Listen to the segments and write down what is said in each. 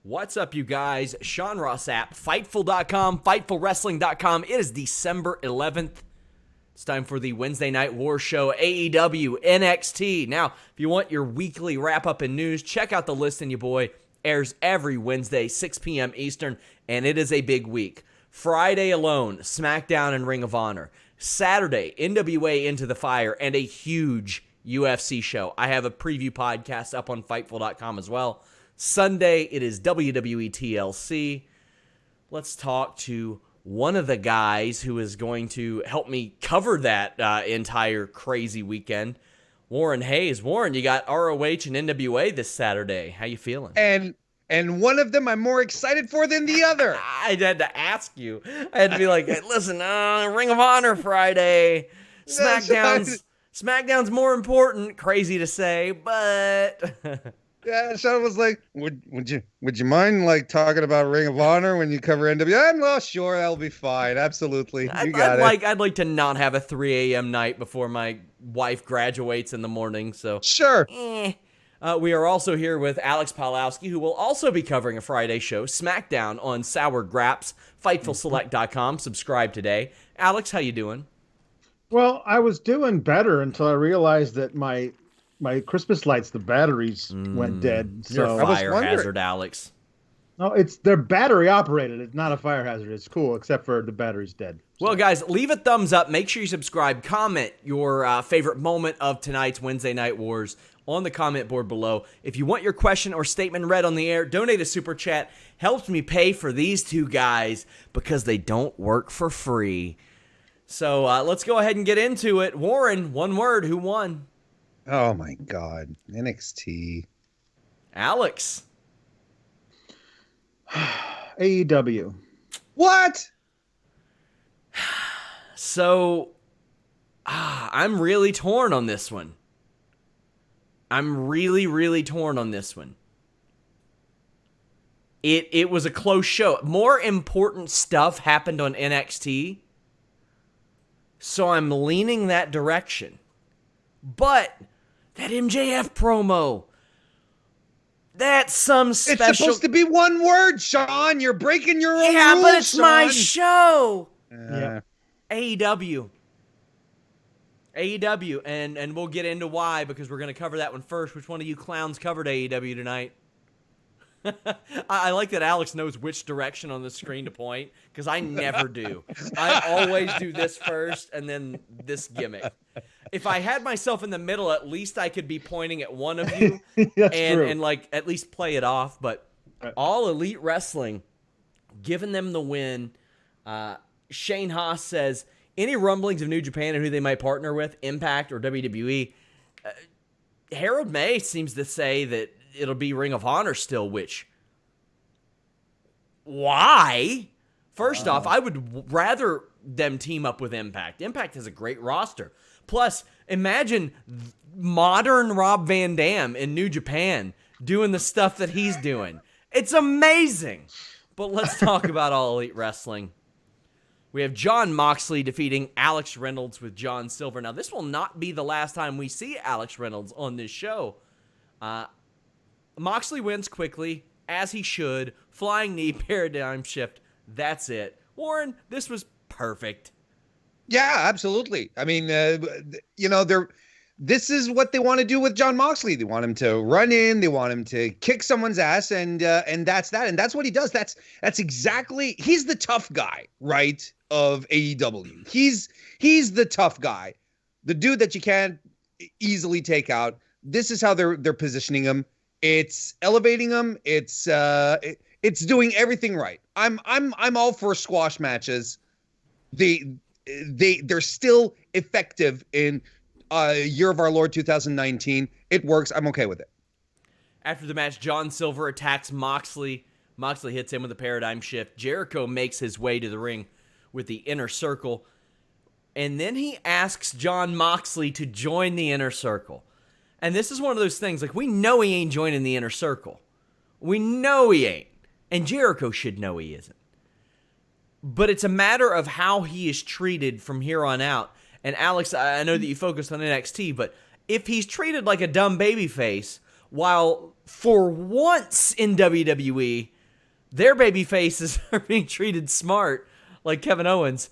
What's up, you guys? Sean Ross Sapp, Fightful.com, FightfulWrestling.com. It is December 11th. It's time for the Wednesday Night War Show, AEW, NXT. Now, if you want your weekly wrap-up and news, check out the list, and your boy airs every Wednesday, 6 p.m. Eastern, and it is a big week. Friday alone, SmackDown and Ring of Honor. Saturday, NWA Into the Fire, and a huge UFC show. I have a preview podcast up on Fightful.com as well. Sunday, it is WWE TLC. Let's talk to one of the guys who is going to help me cover that entire crazy weekend, Warren Hayes. Warren, you got ROH and NWA this Saturday. How you feeling? And one of them I'm more excited for than the other. I had to ask you. I had to be like, hey, listen, Ring of Honor Friday. SmackDown's more important. Crazy to say, but... Yeah, Sean was like, would you mind like talking about Ring of Honor when you cover NWA? Well, sure, that'll be fine. Absolutely. You got it. I'd like to not have a 3 a.m. night before my wife graduates in the morning, so. Sure. We are also here with Alex Pawlowski, who will also be covering a Friday show, SmackDown on Sour Graps, FightfulSelect.com. Subscribe today. Alex, how you doing? Well, I was doing better until I realized that my Christmas lights, the batteries went dead. So you're a fire hazard, Alex. No, they're battery operated. It's not a fire hazard. It's cool, except for the battery's dead. So. Well, guys, leave a thumbs up. Make sure you subscribe. Comment your favorite moment of tonight's Wednesday Night Wars on the comment board below. If you want your question or statement read on the air, donate a super chat. Helps me pay for these two guys because they don't work for free. So let's go ahead and get into it. Warren, one word, who won? Oh my God, NXT. Alex. AEW. What? So, I'm really torn on this one. I'm really, really torn on this one. It was a close show. More important stuff happened on NXT, so I'm leaning that direction. But that MJF promo, that's some special... It's supposed to be one word, Sean. You're breaking your own rules, Yeah, but it's Sean. my show. Yeah. AEW, and we'll get into why, because we're going to cover that one first. Which one of you clowns covered AEW tonight? I like that Alex knows which direction on the screen to point, because I never do. I always do this first and then this gimmick. If I had myself in the middle, at least I could be pointing at one of you and like at least play it off. But All Elite Wrestling, giving them the win. Shane Haas says, any rumblings of New Japan and who they might partner with, Impact or WWE? Harold May seems to say that it'll be Ring of Honor still, which... Why? First off, I would rather them team up with Impact. Impact has a great roster. Plus, imagine modern Rob Van Dam in New Japan doing the stuff that he's doing. It's amazing. But let's talk about All Elite Wrestling. We have Jon Moxley defeating Alex Reynolds with John Silver. Now, this will not be the last time we see Alex Reynolds on this show. Moxley wins quickly, as he should. Flying knee, paradigm shift. That's it. Warren, this was perfect. Yeah, absolutely. I mean, this is what they want to do with Jon Moxley. They want him to run in. They want him to kick someone's ass, and that's that. And that's what he does. That's exactly. He's the tough guy, right? Of AEW. He's the tough guy, the dude that you can't easily take out. This is how they're positioning him. It's elevating him. It's doing everything right. I'm all for squash matches. They're still effective in year of our Lord 2019. It works. I'm okay with it. After the match, John Silver attacks Moxley. Moxley hits him with a paradigm shift. Jericho makes his way to the ring with the Inner Circle. And then he asks Jon Moxley to join the Inner Circle. And this is one of those things, like, we know he ain't joining the Inner Circle. We know he ain't. And Jericho should know he isn't. But it's a matter of how he is treated from here on out. And Alex, I know that you focused on NXT, but if he's treated like a dumb babyface, while for once in WWE, their baby faces are being treated smart, like Kevin Owens,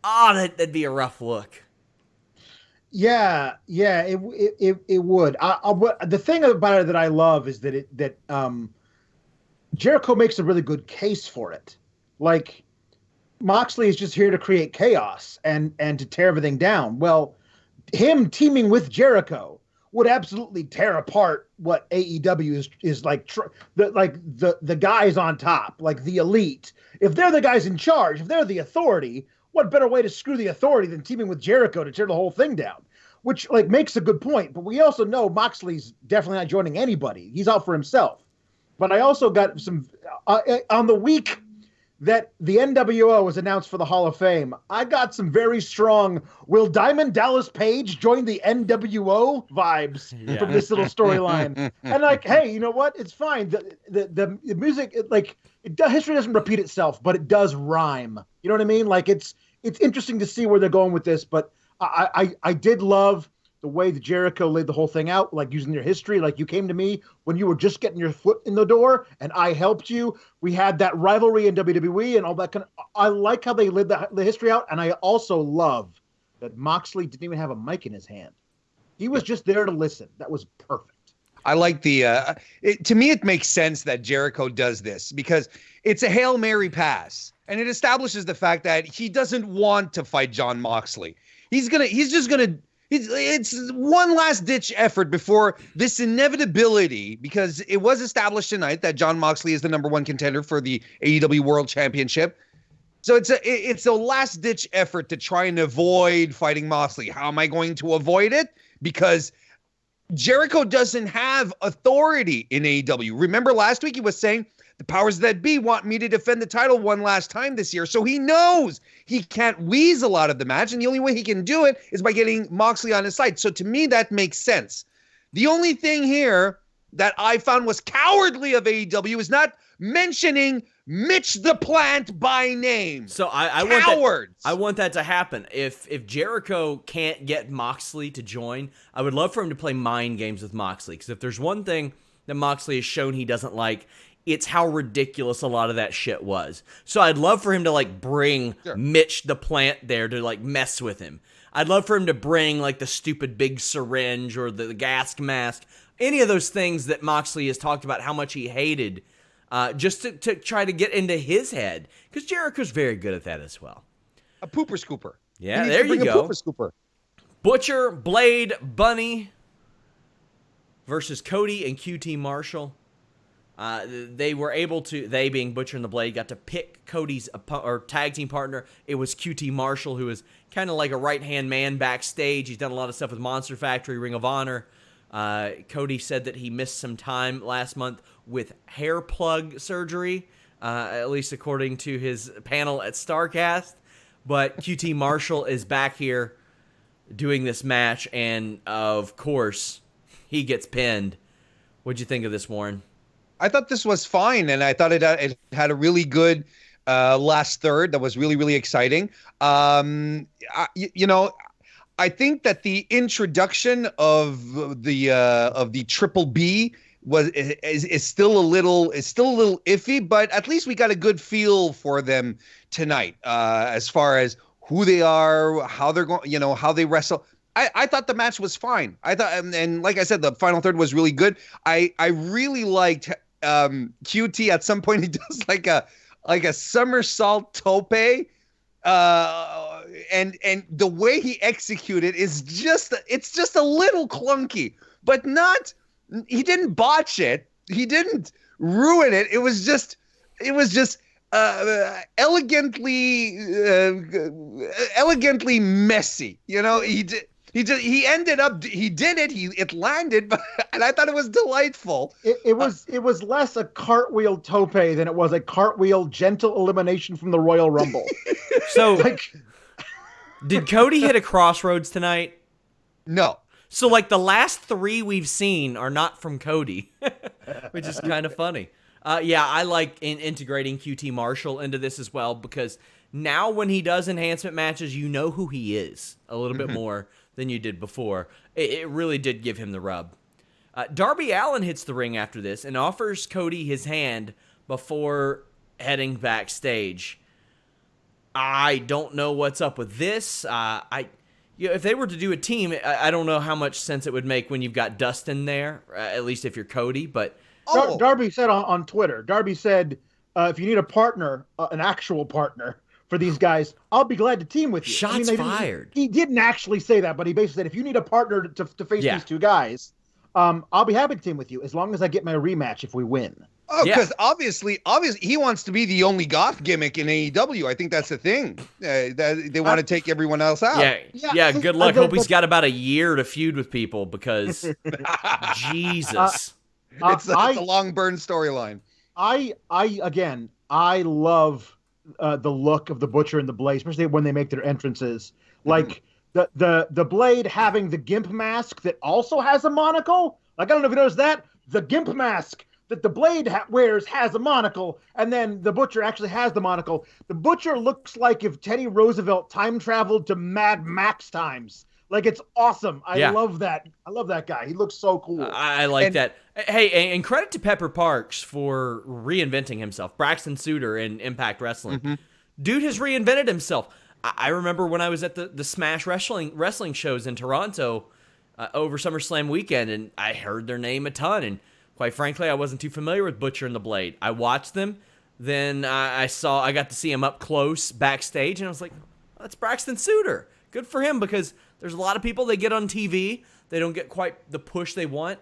that'd be a rough look. Yeah, it would. The thing about it that I love is that Jericho makes a really good case for it. Like, Moxley is just here to create chaos and to tear everything down. Well, him teaming with Jericho would absolutely tear apart what AEW is like. The guys on top, like the elite. If they're the guys in charge, if they're the authority, what better way to screw the authority than teaming with Jericho to tear the whole thing down? Which makes a good point. But we also know Moxley's definitely not joining anybody. He's out for himself. But I also got some on the week that the NWO was announced for the Hall of Fame. I got some very strong, will Diamond Dallas Page join the NWO vibes from this little storyline. And like, hey, you know what? It's fine. The music, history doesn't repeat itself, but it does rhyme. You know what I mean? Like, it's interesting to see where they're going with this, but I did love the way that Jericho laid the whole thing out, like using their history. Like, you came to me when you were just getting your foot in the door, and I helped you. We had that rivalry in WWE and all that kind of. I like how they laid the history out, and I also love that Moxley didn't even have a mic in his hand. He was just there to listen. That was perfect. I like to me, it makes sense that Jericho does this because it's a Hail Mary pass, and it establishes the fact that he doesn't want to fight Jon Moxley. It's one last ditch effort before this inevitability, because it was established tonight that Jon Moxley is the number one contender for the AEW World Championship. So it's a last ditch effort to try and avoid fighting Moxley. How am I going to avoid it? Because Jericho doesn't have authority in AEW. Remember last week he was saying the powers that be want me to defend the title one last time this year. So he knows he can't weasel out of the match, and the only way he can do it is by getting Moxley on his side. So to me, that makes sense. The only thing here that I found was cowardly of AEW is not mentioning Mitch the Plant by name. So I want that to happen. If Jericho can't get Moxley to join, I would love for him to play mind games with Moxley, because if there's one thing that Moxley has shown he doesn't like, it's how ridiculous a lot of that shit was. So I'd love for him to bring Mitch the Plant there to mess with him. I'd love for him to bring the stupid big syringe or the gas mask, any of those things that Moxley has talked about how much he hated, just to try to get into his head, because Jericho's very good at that as well. A pooper scooper. Yeah, there you go. A pooper scooper. Butcher, Blade, versus Cody and QT Marshall. They were able to, they being Butcher and the Blade, got to pick Cody's tag team partner. It was QT Marshall, who is kind of like a right-hand man backstage. He's done a lot of stuff with Monster Factory, Ring of Honor. Cody said that he missed some time last month with hair plug surgery, at least according to his panel at StarCast. But QT Marshall is back here doing this match, and of course, he gets pinned. What'd you think of this, Warren? I thought this was fine, and I thought it had a really good last third that was really, really exciting. I think that the introduction of the Triple B is still a little iffy, but at least we got a good feel for them tonight, as far as who they are, how they're going, how they wrestle. I thought the match was fine. I thought, and like I said, the final third was really good. I really liked QT. At some point, he does like a somersault tope, and the way he executed is just a little clunky, but not. He didn't botch it. He didn't ruin it. It was just elegantly messy. He ended up, he did it, it landed, and I thought it was delightful. It was less a cartwheel tope than it was a cartwheel gentle elimination from the Royal Rumble. So, did Cody hit a crossroads tonight? No. So, the last three we've seen are not from Cody, which is kind of funny. I like integrating QT Marshall into this as well, because now when he does enhancement matches, you know who he is a little bit more than you did before. It really did give him the rub. Darby Allin hits the ring after this and offers Cody his hand before heading backstage. I don't know what's up with this. If they were to do a team, I don't know how much sense it would make when you've got Dustin there, at least if you're Cody. But Darby said on Twitter, Darby said, if you need a partner, an actual partner for these guys, I'll be glad to team with you. Shots fired. He didn't actually say that, but he basically said, if you need a partner to face these two guys, I'll be happy to team with you as long as I get my rematch if we win. Oh, because obviously, he wants to be the only goth gimmick in AEW. I think that's the thing. That they want to take everyone else out. Yeah. Good luck. Hope he's got about a year to feud with people because Jesus, it's a long burn storyline. I love the look of the Butcher and the Blade, especially when they make their entrances. Like the Blade having the gimp mask that also has a monocle. Like, I don't know if you noticed that. The gimp mask that the Blade wears has a monocle, and then the Butcher actually has the monocle. The Butcher looks like if Teddy Roosevelt time traveled to Mad Max times. Like, it's awesome. I love that. I love that guy. He looks so cool. I like that. Hey, and credit to Pepper Parks for reinventing himself. Braxton Suter in Impact Wrestling. Dude has reinvented himself. I remember when I was at the Smash wrestling shows in Toronto over SummerSlam weekend, and I heard their name a ton, and quite frankly, I wasn't too familiar with Butcher and the Blade. I watched them, then I got to see him up close backstage, and I was like, that's Braxton Suter. Good for him, because there's a lot of people they get on TV, they don't get quite the push they want,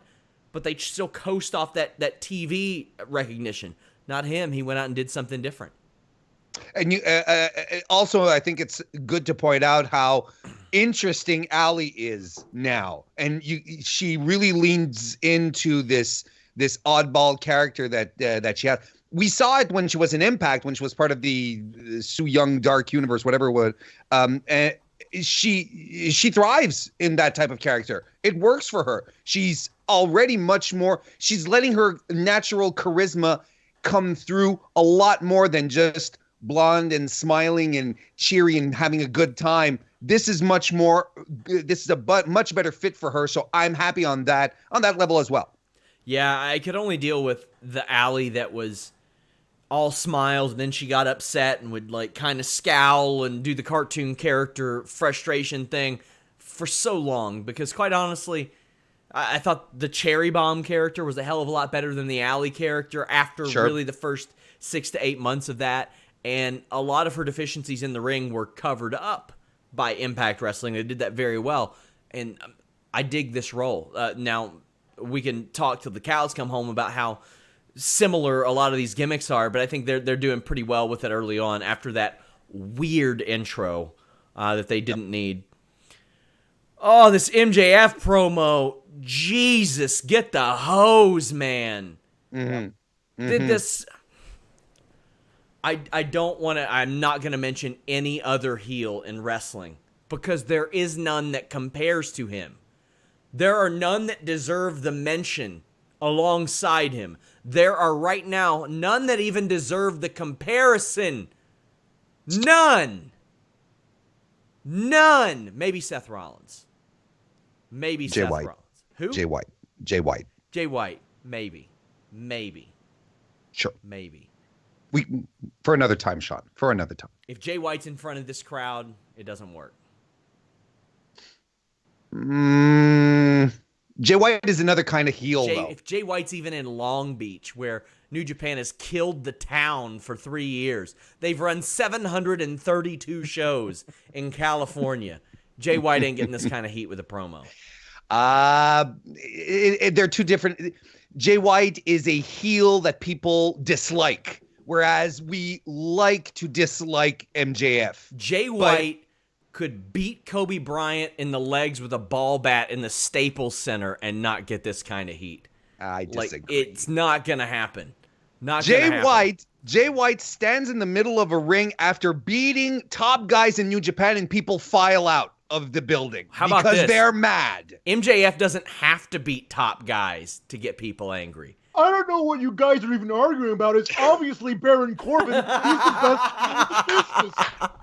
but they still coast off that TV recognition. Not him. He went out and did something different. And you also, I think it's good to point out how interesting Allie is now, and she really leans into this oddball character that she has. We saw it when she was in Impact, when she was part of the Su Yung Dark Universe, whatever it was. And she thrives in that type of character. It works for her. She's already much more. She's letting her natural charisma come through a lot more than just blonde and smiling and cheery and having a good time. This is much more. This is a much better fit for her. So I'm happy on that level as well. Yeah, I could only deal with the Allie that was all smiles, and then she got upset and would like kind of scowl and do the cartoon character frustration thing for so long, because quite honestly, I thought the Cherry Bomb character was a hell of a lot better than the Allie character after really the first 6 to 8 months of that, and a lot of her deficiencies in the ring were covered up by Impact Wrestling. They did that very well, and I dig this role. Now, we can talk till the cows come home about how similar a lot of these gimmicks are, but I think they're doing pretty well with it early on after that weird intro that they didn't need. Oh, this MJF promo. Jesus, get the hose, man. Did this... I don't want to... I'm not going to mention any other heel in wrestling because there is none that compares to him. There are none that deserve the mention alongside him. There are right now none that even deserve the comparison. None. Maybe Seth Rollins. Seth Rollins. Who? Jay White. Maybe. Sure. Maybe. For another time, Sean. For another time. If Jay White's in front of this crowd, it doesn't work. Jay White is another kind of heel, though. If Jay White's even in Long Beach, where New Japan has killed the town for 3 years, they've run 732 shows in California. Jay White ain't getting this kind of heat with a promo. They're two different. Jay White is a heel that people dislike, whereas we like to dislike MJF. Jay White could beat Kobe Bryant in the legs with a ball bat in the Staples Center and not get this kind of heat. I disagree. It's not going to happen. Jay White stands in the middle of a ring after beating top guys in New Japan, and people file out of the building because they're mad. MJF doesn't have to beat top guys to get people angry. I don't know what you guys are even arguing about. It's obviously Baron Corbin. He's the best in the business.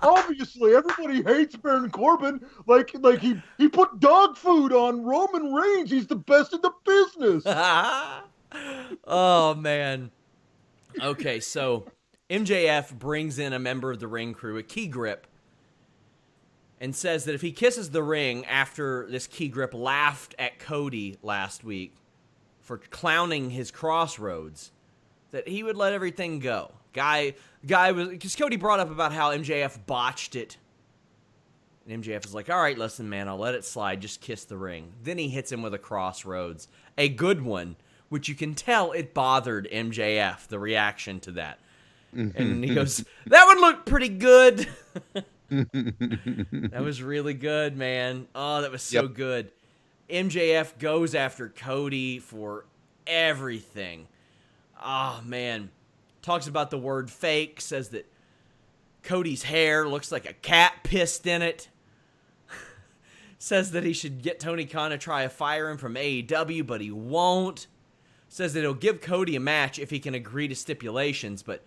Obviously, everybody hates Baron Corbin. Like he put dog food on Roman Reigns. He's the best in the business. Oh man. Okay, so MJF brings in a member of the ring crew, a key grip, and says that if he kisses the ring after this key grip laughed at Cody last week for clowning his Crossroads, that he would let everything go. Guy was, because Cody brought up about how MJF botched it. And MJF is like, all right, listen, man, I'll let it slide. Just kiss the ring. Then he hits him with a Crossroads, a good one, which you can tell it bothered MJF, the reaction to that. And he goes, that one looked pretty good. That was really good, man. Oh, that was so good. MJF goes after Cody for everything. Oh, man. Talks about the word fake, says that Cody's hair looks like a cat pissed in it. Says that he should get Tony Khan to try to fire him from AEW, but he won't. Says that he'll give Cody a match if he can agree to stipulations, but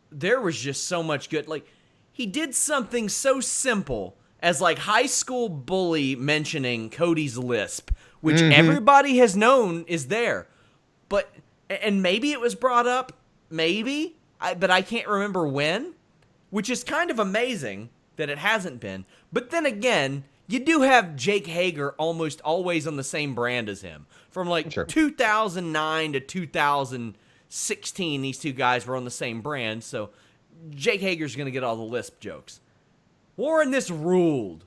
there was just so much good. Like, he did something so simple as, like, high school bully mentioning Cody's lisp, which everybody has known is there. But, and maybe it was brought up, maybe, but I can't remember when, which is kind of amazing that it hasn't been. But then again, you do have Jake Hager almost always on the same brand as him. From like 2009 to 2016, these two guys were on the same brand, so Jake Hager's going to get all the lisp jokes. Warren, this ruled.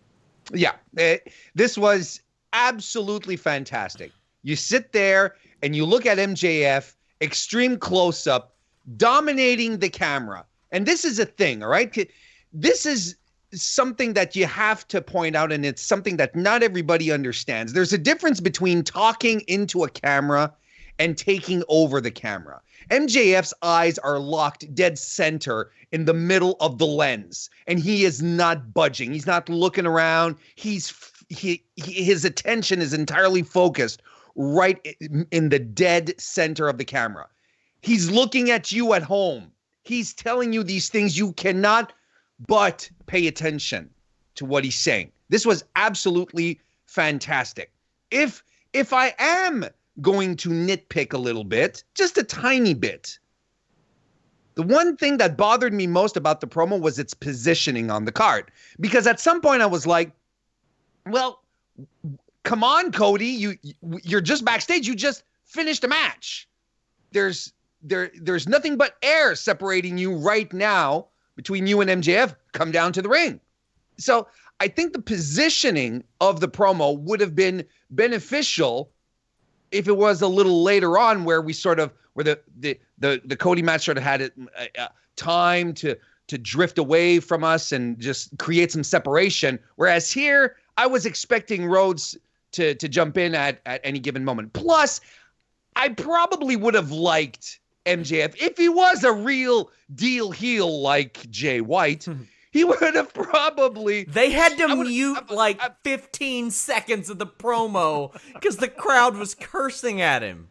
Yeah, this was absolutely fantastic. You sit there and you look at MJF, extreme close-up, dominating the camera. And this is a thing, all right? This is something that you have to point out, and it's something that not everybody understands. There's a difference between talking into a camera and taking over the camera. MJF's eyes are locked dead center in the middle of the lens, and he is not budging. He's not looking around. His attention is entirely focused right in the dead center of the camera. He's looking at you at home. He's telling you these things. You cannot but pay attention to what he's saying. This was absolutely fantastic. If I am going to nitpick a little bit, just a tiny bit, the one thing that bothered me most about the promo was its positioning on the card. Because at some point I was like, well, come on, Cody, you're just backstage. You just finished a match. There's nothing but air separating you right now between you and MJF. Come down to the ring. So I think the positioning of the promo would have been beneficial if it was a little later on, where the Cody match sort of had time to drift away from us and just create some separation. Whereas here, I was expecting Rhodes to jump in at any given moment. Plus, I probably would have liked MJF if he was a real deal heel like Jay White. He would have probably... They had to mute 15 seconds of the promo because the crowd was cursing at him.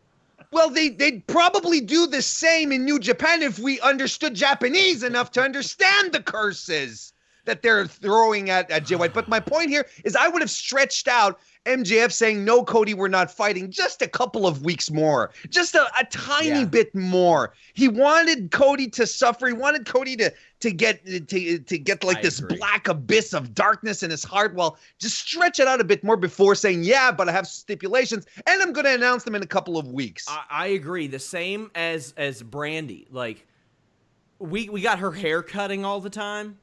Well, they'd probably do the same in New Japan if we understood Japanese enough to understand the curses that they're throwing at Jay White. But my point here is I would have stretched out MJF saying, no, Cody, we're not fighting, just a couple of weeks more, just a tiny bit more. He wanted Cody to suffer. He wanted Cody to get like this black abyss of darkness in his heart. Well, just stretch it out a bit more before saying, yeah, but I have stipulations and I'm going to announce them in a couple of weeks. I agree. The same as Brandy. Like, we got her hair cutting all the time,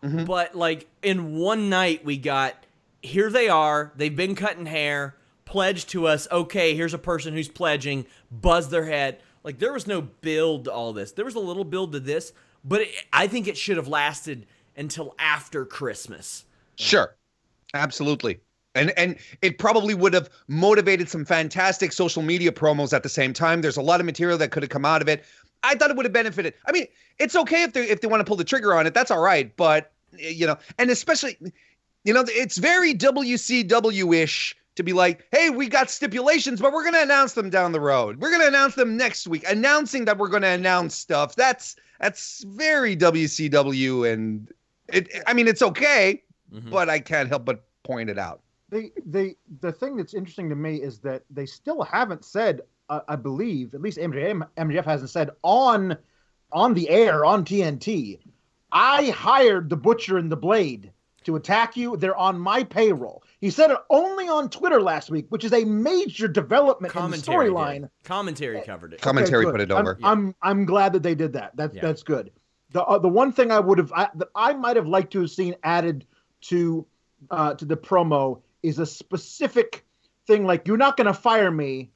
but like in one night we got, here they are, they've been cutting hair, pledged to us, okay, here's a person who's pledging, buzz their head. Like, there was no build to all this. There was a little build to this, but I think it should have lasted until after Christmas. Sure. Absolutely. And it probably would have motivated some fantastic social media promos at the same time. There's a lot of material that could have come out of it. I thought it would have benefited. I mean, it's okay if they want to pull the trigger on it. That's all right. But, and especially... it's very WCW-ish to be like, hey, we got stipulations, but we're going to announce them down the road. We're going to announce them next week. Announcing that we're going to announce stuff. That's very WCW, and it's okay, but I can't help but point it out. The thing that's interesting to me is that they still haven't said, I believe, at least MJF hasn't said on on the air on TNT. I hired the Butcher and the Blade to attack you. They're on my payroll. He said it only on Twitter last week, which is a major development in the storyline. Commentary covered it. Commentary put it over. I'm glad that they did that. That's good. The one thing that I might have liked to have seen added to the promo is a specific thing like, you're not going to fire me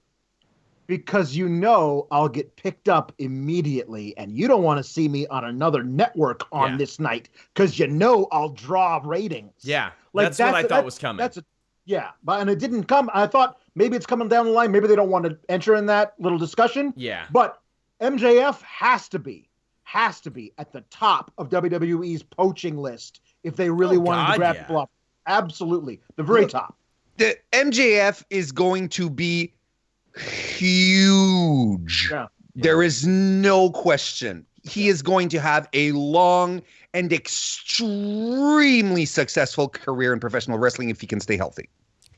because I'll get picked up immediately, and you don't want to see me on another network on this night because I'll draw ratings. Yeah, that's what I thought was coming. And it didn't come. I thought maybe it's coming down the line. Maybe they don't want to enter in that little discussion. Yeah. But MJF has to be at the top of WWE's poaching list if they really wanted to grab people off. Absolutely, the very top. The MJF is going to be huge. Yeah. There is no question. He is going to have a long and extremely successful career in professional wrestling if he can stay healthy.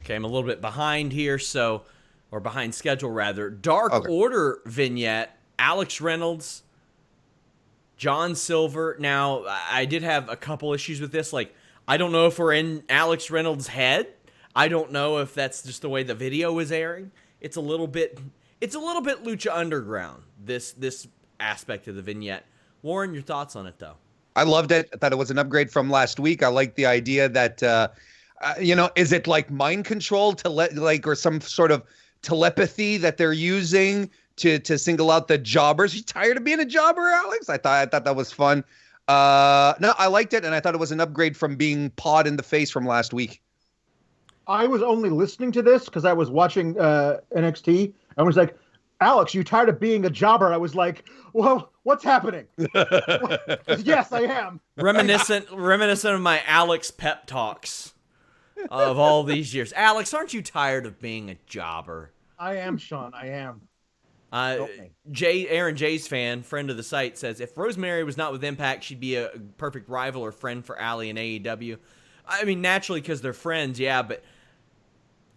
Okay, I'm a little bit behind here, or behind schedule rather. Dark Order vignette, Alex Reynolds, John Silver. Now, I did have a couple issues with this. Like, I don't know if we're in Alex Reynolds' head. I don't know if that's just the way the video is airing. It's a little bit Lucha Underground, this aspect of the vignette. Warren, your thoughts on it, though? I loved it. I thought it was an upgrade from last week. I like the idea that, is it like mind control or some sort of telepathy that they're using to single out the jobbers? You tired of being a jobber, Alex? I thought that was fun. No, I liked it, and I thought it was an upgrade from being pawed in the face from last week. I was only listening to this because I was watching NXT. I was like, Alex, you tired of being a jobber? I was like, well, what's happening? Yes, I am. Reminiscent of my Alex pep talks of all these years. Alex, aren't you tired of being a jobber? I am, Sean. I am. Aaron J's fan, friend of the site, says, if Rosemary was not with Impact, she'd be a perfect rival or friend for Allie in AEW. I mean, naturally, because they're friends, yeah, but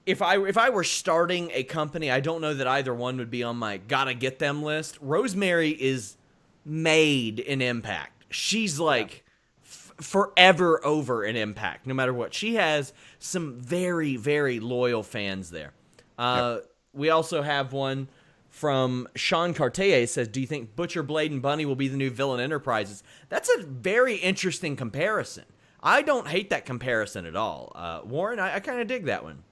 if I were starting a company, I don't know that either one would be on my gotta get them list. Rosemary is made in Impact. She's like forever over in Impact, no matter what. She has some very, very loyal fans there. We also have one from Sean Cartier. Says, do you think Butcher, Blade, and Bunny will be the new Villain Enterprises? That's a very interesting comparison. I don't hate that comparison at all. Warren, I kind of dig that one.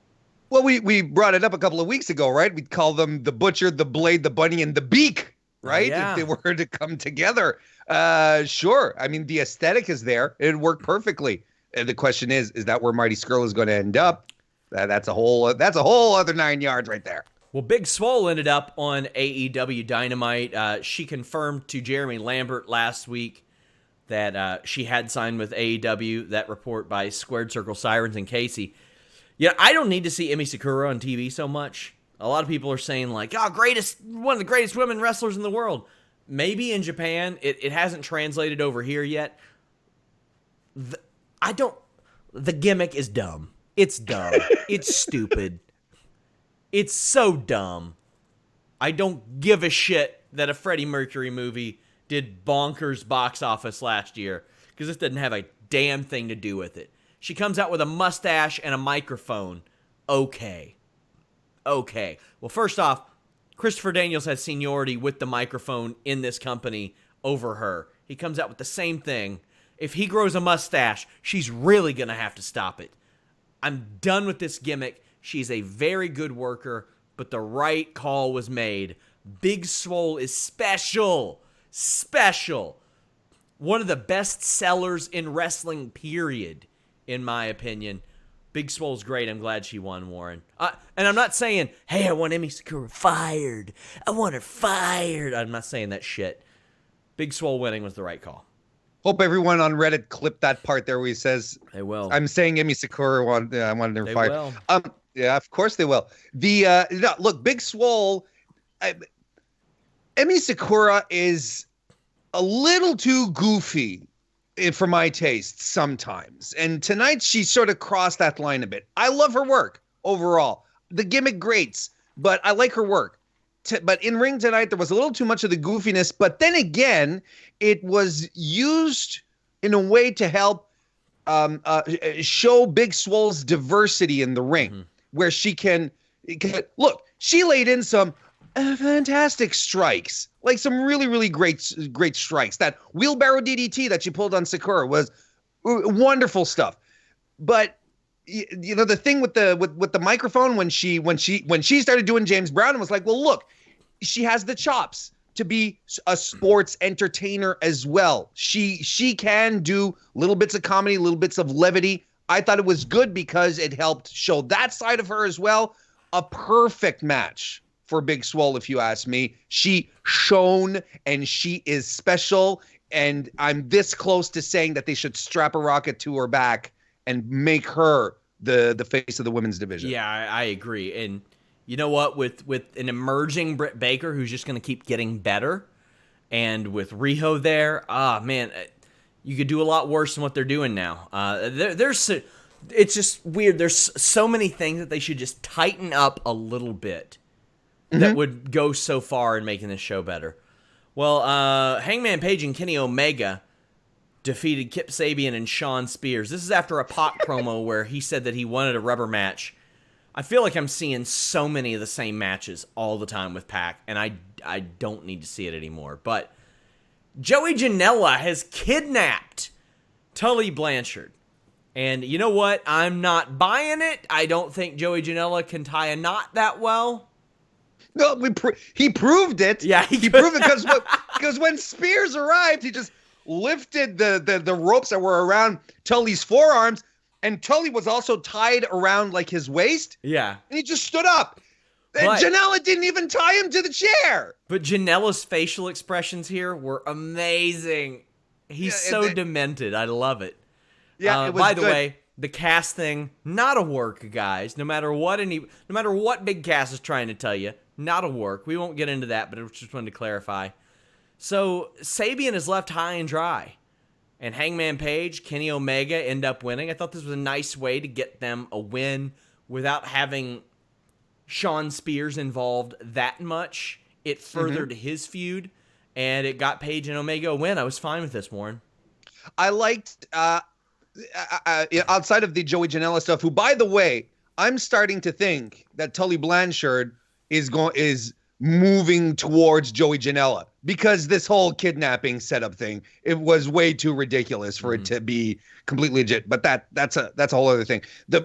Well, we brought it up a couple of weeks ago, right? We'd call them the Butcher, the Blade, the Bunny, and the Beak, right? Yeah. If they were to come together. Sure. I mean, the aesthetic is there. It'd work perfectly. The question is that where Marty Scurll is going to end up? That's a whole other 9 yards right there. Well, Big Swole ended up on AEW Dynamite. She confirmed to Jeremy Lambert last week that she had signed with AEW. That report by Squared Circle Sirens and Casey. Yeah, I don't need to see Emi Sakura on TV so much. A lot of people are saying like, one of the greatest women wrestlers in the world. Maybe in Japan, it hasn't translated over here yet. The gimmick is dumb. It's dumb. It's stupid. It's so dumb. I don't give a shit that a Freddie Mercury movie did bonkers box office last year, because this doesn't have a damn thing to do with it. She comes out with a mustache and a microphone. Okay. Well, first off, Christopher Daniels has seniority with the microphone in this company over her. He comes out with the same thing. If he grows a mustache, she's really going to have to stop it. I'm done with this gimmick. She's a very good worker, but the right call was made. Big Swole is special. One of the best sellers in wrestling, period, in my opinion. Big Swole's great. I'm glad she won, Warren. And I'm not saying, hey, I want Emi Sakura fired. I want her fired. I'm not saying that shit. Big Swole winning was the right call. Hope everyone on Reddit clipped that part there where he says, they will. I'm saying Emi Sakura I wanted her fired. Will. Yeah, of course they will. Look, Big Swole, Emi Sakura is a little too goofy for my taste sometimes. And tonight she sort of crossed that line a bit. I love her work overall. The gimmick greats, but I like her work. but in ring tonight there was a little too much of the goofiness. But then again, it was used in a way to help show Big Swole's diversity in the ring, where she can look. She laid in some fantastic strikes, like some really, really great strikes. That wheelbarrow DDT that she pulled on Sakura was wonderful stuff. But you know, the thing with the microphone when she started doing James Brown and was like, well, look, she has the chops to be a sports entertainer as well. She can do little bits of comedy, little bits of levity. I thought it was good because it helped show that side of her as well. A perfect match for Big Swole, if you ask me. She shone, and she is special, and I'm this close to saying that they should strap a rocket to her back and make her the face of the women's division. Yeah, I agree. And you know what? With an emerging Britt Baker who's just going to keep getting better, and with Riho there, man, you could do a lot worse than what they're doing now. It's just weird. There's so many things that they should just tighten up a little bit that would go so far in making this show better. Well, Hangman Page and Kenny Omega defeated Kip Sabian and Shawn Spears. This is after a Pac promo where he said that he wanted a rubber match. I feel like I'm seeing so many of the same matches all the time with Pac, and I don't need to see it anymore. But Joey Janela has kidnapped Tully Blanchard. And you know what? I'm not buying it. I don't think Joey Janela can tie a knot that well. No, he proved it. Yeah, he proved it because when Spears arrived, he just lifted the ropes that were around Tully's forearms, and Tully was also tied around like his waist. Yeah, and he just stood up. And Janela didn't even tie him to the chair. But Janela's facial expressions here were amazing. He's demented. I love it. Yeah, it was by the way, the Cass thing, not a work, guys. No matter what Big Cass is trying to tell you, not a work. We won't get into that, but I just wanted to clarify. So Sabian is left high and dry, and Hangman Page, Kenny Omega end up winning. I thought this was a nice way to get them a win without having Shawn Spears involved that much. It furthered his feud, and it got Page and Omega a win. I was fine with this, Warren. I liked outside of the Joey Janela stuff, who, by the way, I'm starting to think that Tully Blanchard is moving towards Joey Janela, because this whole kidnapping setup thing, it was way too ridiculous for it to be completely legit. But that's a whole other thing.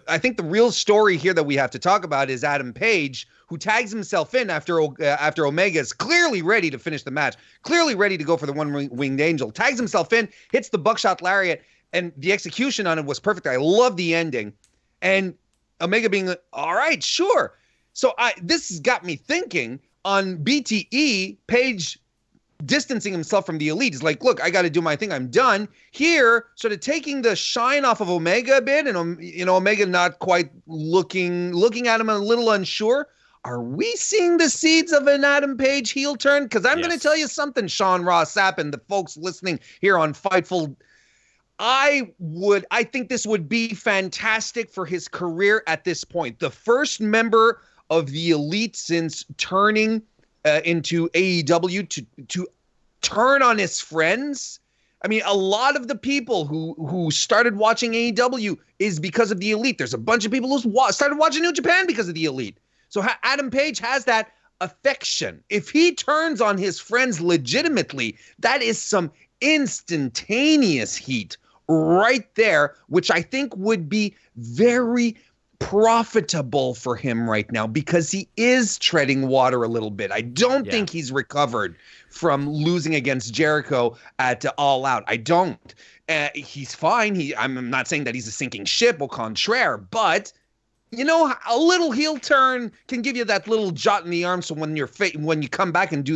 I think the real story here that we have to talk about is Adam Page, who tags himself in after Omega is clearly ready to finish the match, clearly ready to go for the one-winged angel, tags himself in, hits the buckshot lariat, and the execution on it was perfect. I love the ending. And Omega being like, all right, sure. So this has got me thinking, on BTE, Page distancing himself from the Elite is like, look, I got to do my thing. I'm done. Here, sort of taking the shine off of Omega a bit, and Omega not quite looking at him a little unsure. Are we seeing the seeds of an Adam Page heel turn? Because I'm going to tell you something, Sean, Ross Sapp, and the folks listening here on Fightful. I think this would be fantastic for his career at this point. The first member of the Elite since turning into AEW to turn on his friends. I mean, a lot of the people who started watching AEW is because of the Elite. There's a bunch of people who started watching New Japan because of the Elite. So Adam Page has that affection. If he turns on his friends legitimately, that is some instantaneous heat right there, which I think would be very profitable for him right now, because he is treading water a little bit. I don't think he's recovered from losing against Jericho at All Out. I don't. He's fine. I'm not saying that he's a sinking ship, au contraire, but you know, a little heel turn can give you that little jot in the arm. So when you come back and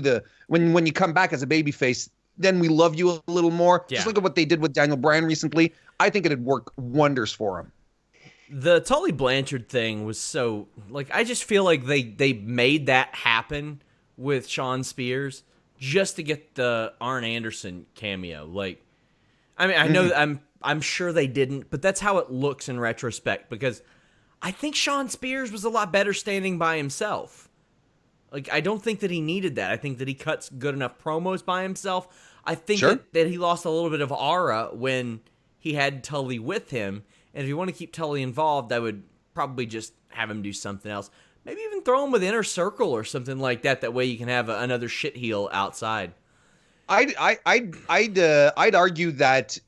when you come back as a babyface, then we love you a little more. Yeah. Just look at what they did with Daniel Bryan recently. I think it'd work wonders for him. The Tully Blanchard thing was so, like, I just feel like they made that happen with Shawn Spears just to get the Arn Anderson cameo. Like, I mean, I know I'm sure they didn't, but that's how it looks in retrospect, because I think Shawn Spears was a lot better standing by himself. Like, I don't think that he needed that. I think that he cuts good enough promos by himself. I think Sure. that he lost a little bit of aura when he had Tully with him. And if you want to keep Tully involved, I would probably just have him do something else. Maybe even throw him with Inner Circle or something like that. That way you can have another shit heel outside. I'd argue that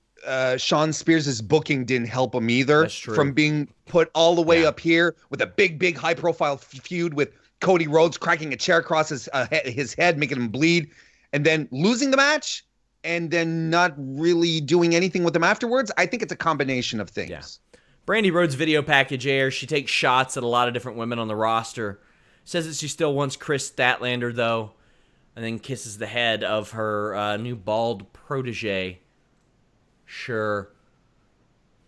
Sean Spears' booking didn't help him either. That's true. From being put all the way up here with a big high profile feud with Cody Rhodes cracking a chair across his head, making him bleed, and then losing the match, and then not really doing anything with him afterwards. I think it's a combination of things. Yeah. Brandy Rhodes' video package airs. She takes shots at a lot of different women on the roster. Says that she still wants Chris Statlander, though, and then kisses the head of her new bald protege. Sure.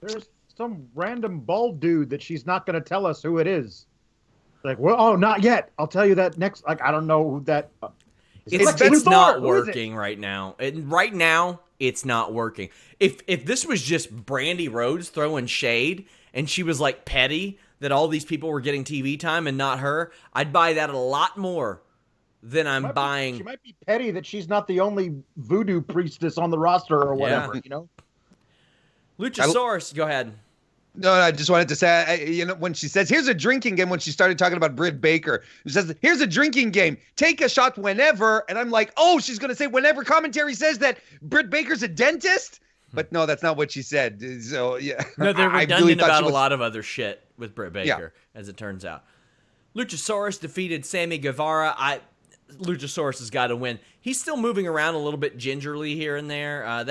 There's some random bald dude that she's not going to tell us who it is. Like, well, oh, not yet. I'll tell you that next. Like, I don't know who that. It's not working right now. Right now, it's not working. If this was just Brandy Rhodes throwing shade and she was like petty that all these people were getting TV time and not her, I'd buy that a lot more than I'm buying. She might be petty that she's not the only voodoo priestess on the roster or whatever, you know? Luchasaurus, go ahead. No, I just wanted to say, when she says, here's a drinking game, when she started talking about Britt Baker, she says, here's a drinking game. Take a shot whenever. And I'm like, oh, she's going to say whenever commentary says that Britt Baker's a dentist. But no, that's not what she said. So, yeah. No, they're redundant about a lot of other shit with Britt Baker, as it turns out. Luchasaurus defeated Sammy Guevara. Luchasaurus has got to win. He's still moving around a little bit gingerly here and there.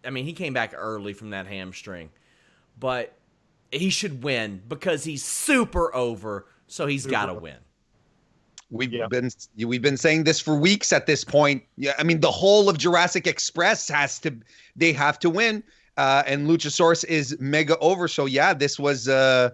He came back early from that hamstring. But he should win because he's super over, so he's got to win. We've been saying this for weeks at this point. Yeah, I mean, the whole of Jurassic Express they have to win, and Luchasaurus is mega over. So yeah, this was a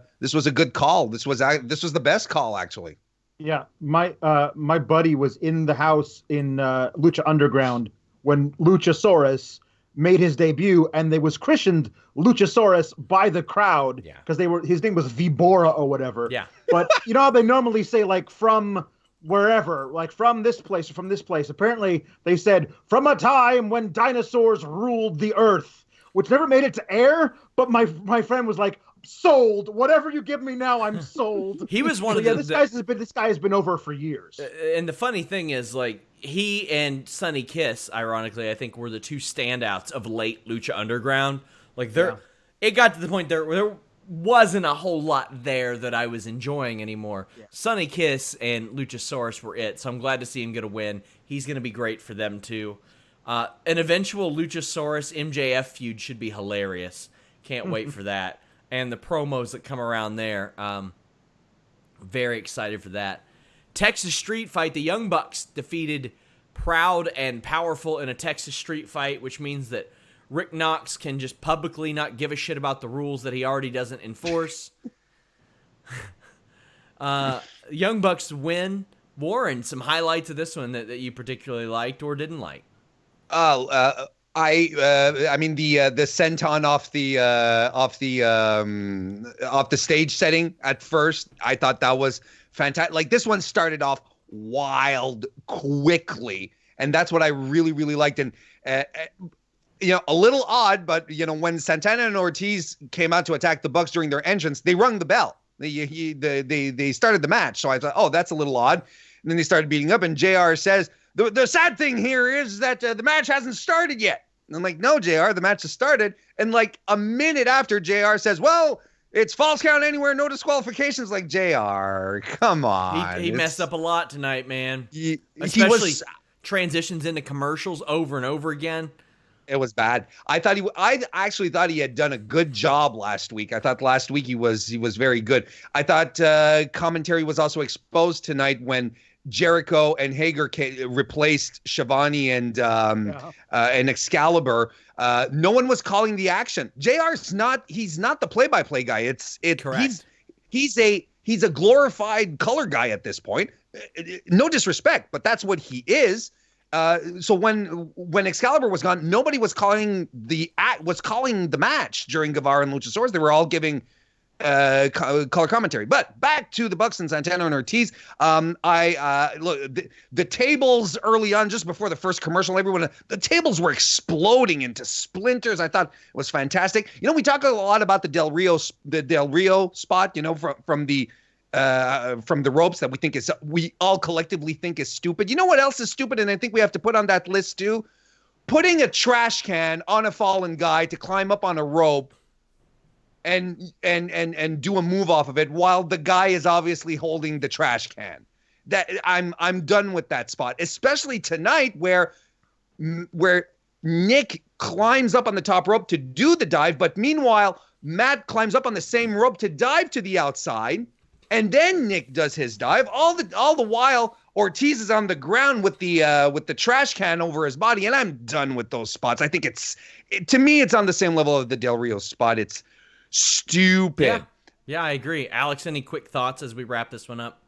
good call. This was the best call, actually. Yeah, my buddy was in the house in Lucha Underground when Luchasaurus made his debut, and they was christened Luchasaurus by the crowd because his name was Vibora or whatever. Yeah. But you know how they normally say like from wherever, like from this place or from this place. Apparently they said from a time when dinosaurs ruled the earth, which never made it to air. But my friend was like, sold. Whatever you give me now, I'm sold. He was one of this guy has been over for years. And the funny thing is, like, he and Sonny Kiss, ironically, I think were the two standouts of late Lucha Underground. Like, it got to the point there wasn't a whole lot there that I was enjoying anymore. Yeah. Sonny Kiss and Luchasaurus were it, so I'm glad to see him get a win. He's going to be great for them, too. An eventual Luchasaurus MJF feud should be hilarious. Can't wait for that. And the promos that come around there, very excited for that. Texas Street Fight, the Young Bucks defeated Proud and Powerful in a Texas Street Fight, which means that Rick Knox can just publicly not give a shit about the rules that he already doesn't enforce. Young Bucks win. Warren, some highlights of this one that you particularly liked or didn't like? I mean the senton off the stage setting at first, I thought that was fantastic. Like, this one started off wild quickly, and that's what I really liked. And a little odd, but when Santana and Ortiz came out to attack the Bucks during their entrance, they rung the bell. They started the match, so I thought, oh, that's a little odd. And then they started beating up, and JR says, The sad thing here is that the match hasn't started yet. And I'm like, no, JR, the match has started. And like a minute after, JR says, well, it's false count anywhere, no disqualifications. Like, JR, come on. He messed up a lot tonight, man. Especially transitions into commercials over and over again. It was bad. I actually thought he had done a good job last week. I thought last week he was very good. I thought commentary was also exposed tonight when Jericho and Hager replaced Shivani and Excalibur. No one was calling the action. JR's he's not the play-by-play guy. Correct. He's a glorified color guy at this point. No disrespect, but that's what he is. So when Excalibur was gone, nobody was calling the match during Guevara and Luchasaurus. They were all giving color commentary. But back to the Bucks and Santana and Ortiz. Look, the tables early on, just before the first commercial, the tables were exploding into splinters. I thought it was fantastic. We talk a lot about the Del Rio spot, from the ropes that we all collectively think is stupid. You know what else is stupid? And I think we have to put on that list too. Putting a trash can on a fallen guy to climb up on a rope and do a move off of it while the guy is obviously holding the trash can. That I'm done with that spot, especially tonight where Nick climbs up on the top rope to do the dive, but meanwhile Matt climbs up on the same rope to dive to the outside, and then Nick does his dive. All the while Ortiz is on the ground with the trash can over his body, and I'm done with those spots. I think to me it's on the same level of the Del Rio spot. It's stupid. Yeah, I agree. Alex, any quick thoughts as we wrap this one up?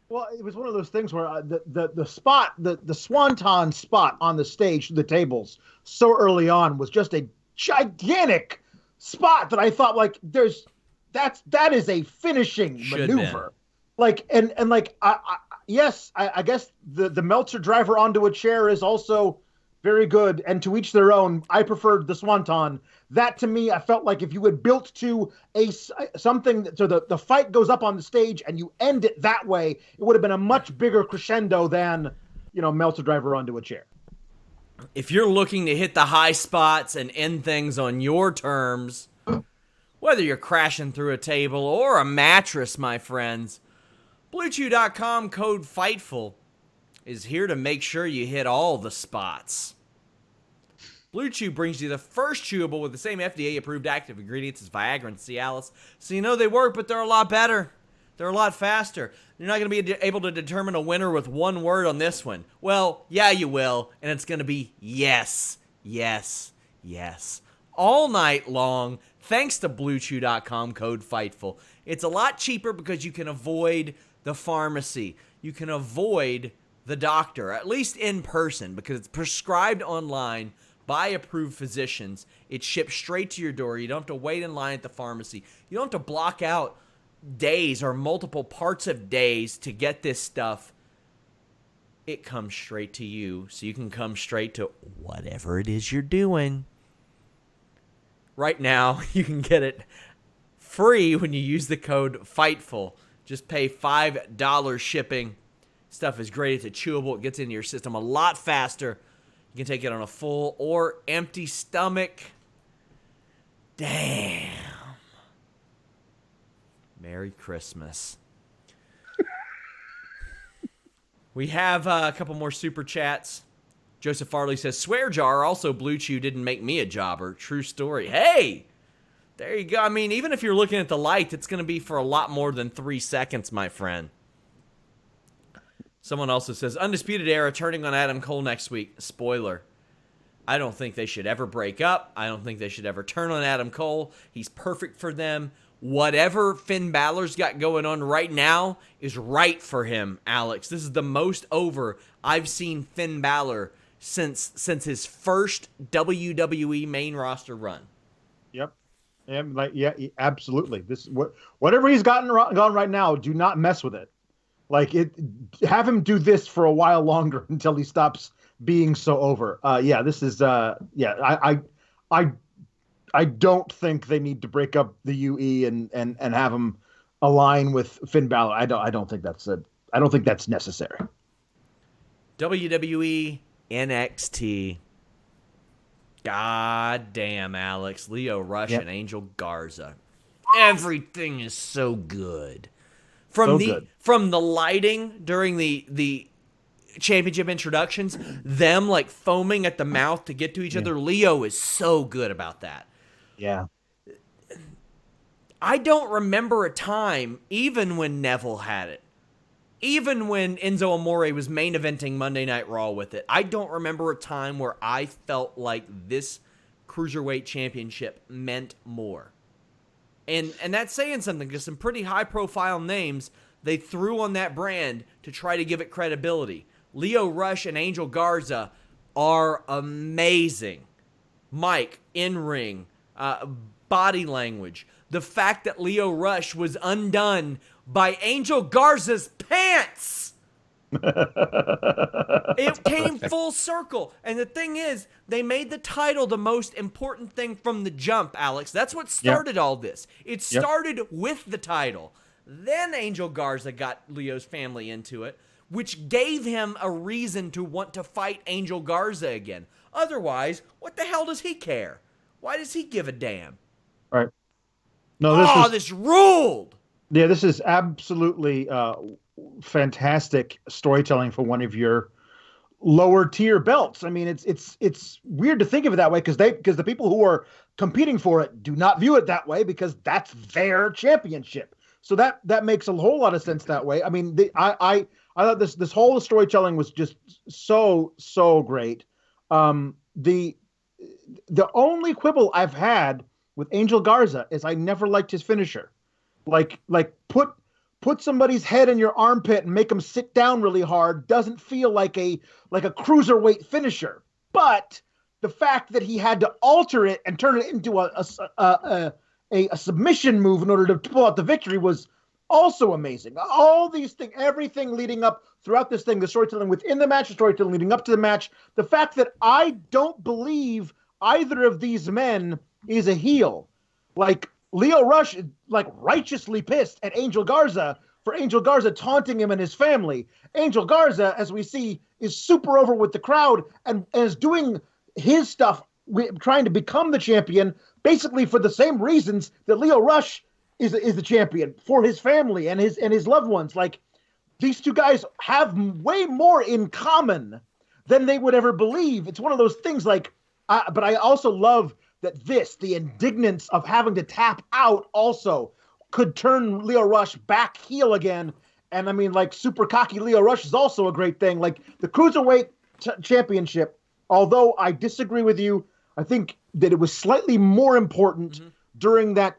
Well, it was one of those things where the spot, the swanton spot on the stage, the tables, so early on was just a gigantic spot that I thought, like, that is a finishing maneuver. Like, and like, yes, I guess the Meltzer driver onto a chair is also very good, and to each their own. I preferred the swanton. That, to me, I felt like if you had built to something, so the fight goes up on the stage and you end it that way, it would have been a much bigger crescendo than, Meltzer driver onto a chair. If you're looking to hit the high spots and end things on your terms, whether you're crashing through a table or a mattress, my friends, BlueChew.com code FIGHTFUL is here to make sure you hit all the spots. Blue Chew brings you the first chewable with the same FDA-approved active ingredients as Viagra and Cialis. So they work, but they're a lot better. They're a lot faster. You're not going to be able to determine a winner with one word on this one. Well, yeah, you will, and it's going to be yes, yes, yes. All night long, thanks to BlueChew.com code FIGHTFUL. It's a lot cheaper because you can avoid the pharmacy. You can avoid the doctor, at least in person, because it's prescribed online by approved physicians. It ships straight to your door. You don't have to wait in line at the pharmacy. You don't have to block out days or multiple parts of days to get this stuff. It comes straight to you, so you can come straight to whatever it is you're doing. Right now, you can get it free when you use the code FIGHTFUL. Just pay $5 shipping. Stuff is great. It's a chewable. It gets into your system a lot faster. You can take it on a full or empty stomach. Damn. Merry Christmas. We have a couple more super chats. Joseph Farley says, swear jar, also Blue Chew didn't make me a jobber. True story. Hey, there you go. I mean, even if you're looking at the light, it's going to be for a lot more than 3 seconds, my friend. Someone also says, Undisputed Era turning on Adam Cole next week. Spoiler. I don't think they should ever break up. I don't think they should ever turn on Adam Cole. He's perfect for them. Whatever Finn Balor's got going on right now is right for him, Alex. This is the most over I've seen Finn Balor since his first WWE main roster run. Yep. And absolutely. This whatever he's gone right now, do not mess with it. Have him do this for a while longer until he stops being so over. This is I don't think they need to break up the UE and have him align with Finn Balor. I don't think that's necessary. WWE NXT. God damn, Alex. Lio Rush and Angel Garza. Everything is so good. From the lighting during the championship introductions, them like foaming at the mouth to get to each other. Leo is so good about that. Yeah. I don't remember a time, even when Neville had it, even when Enzo Amore was main eventing Monday Night Raw with it, I don't remember a time where I felt like this Cruiserweight Championship meant more. And that's saying something, because some pretty high-profile names they threw on that brand to try to give it credibility. Lio Rush and Angel Garza are amazing. Mike, in-ring, body language. the fact that Lio Rush was undone by Angel Garza's pants. It came full circle. And the thing is, they made the title the most important thing from the jump, Alex. That's what started all this. It started with the title. Then Angel Garza got Leo's family into it, which gave him a reason to want to fight Angel Garza again. Otherwise, what the hell does he care? Why does he give a damn? Right. No, this ruled. Yeah, this is absolutely fantastic storytelling for one of your lower tier belts. I mean, it's weird to think of it that way because the people who are competing for it do not view it that way because that's their championship. So that makes a whole lot of sense that way. I mean, I thought this whole storytelling was just so great. The only quibble I've had with Angel Garza is I never liked his finisher. Like put somebody's head in your armpit and make them sit down really hard doesn't feel like a cruiserweight finisher. But the fact that he had to alter it and turn it into a submission move in order to pull out the victory was also amazing. All these things, everything leading up throughout this thing, the storytelling within the match, the storytelling leading up to the match, the fact that I don't believe either of these men is a heel. Like, Lio Rush is like righteously pissed at Angel Garza for Angel Garza taunting him and his family. Angel Garza, as we see, is super over with the crowd and is doing his stuff, trying to become the champion, basically for the same reasons that Lio Rush is the champion, for his family and his loved ones. Like, these two guys have way more in common than they would ever believe. It's one of those things like, but I also love that the indignance of having to tap out also could turn Lio Rush back heel again. And I mean, like, super cocky Lio Rush is also a great thing. Like, the Cruiserweight Championship, although I disagree with you, I think that it was slightly more important during that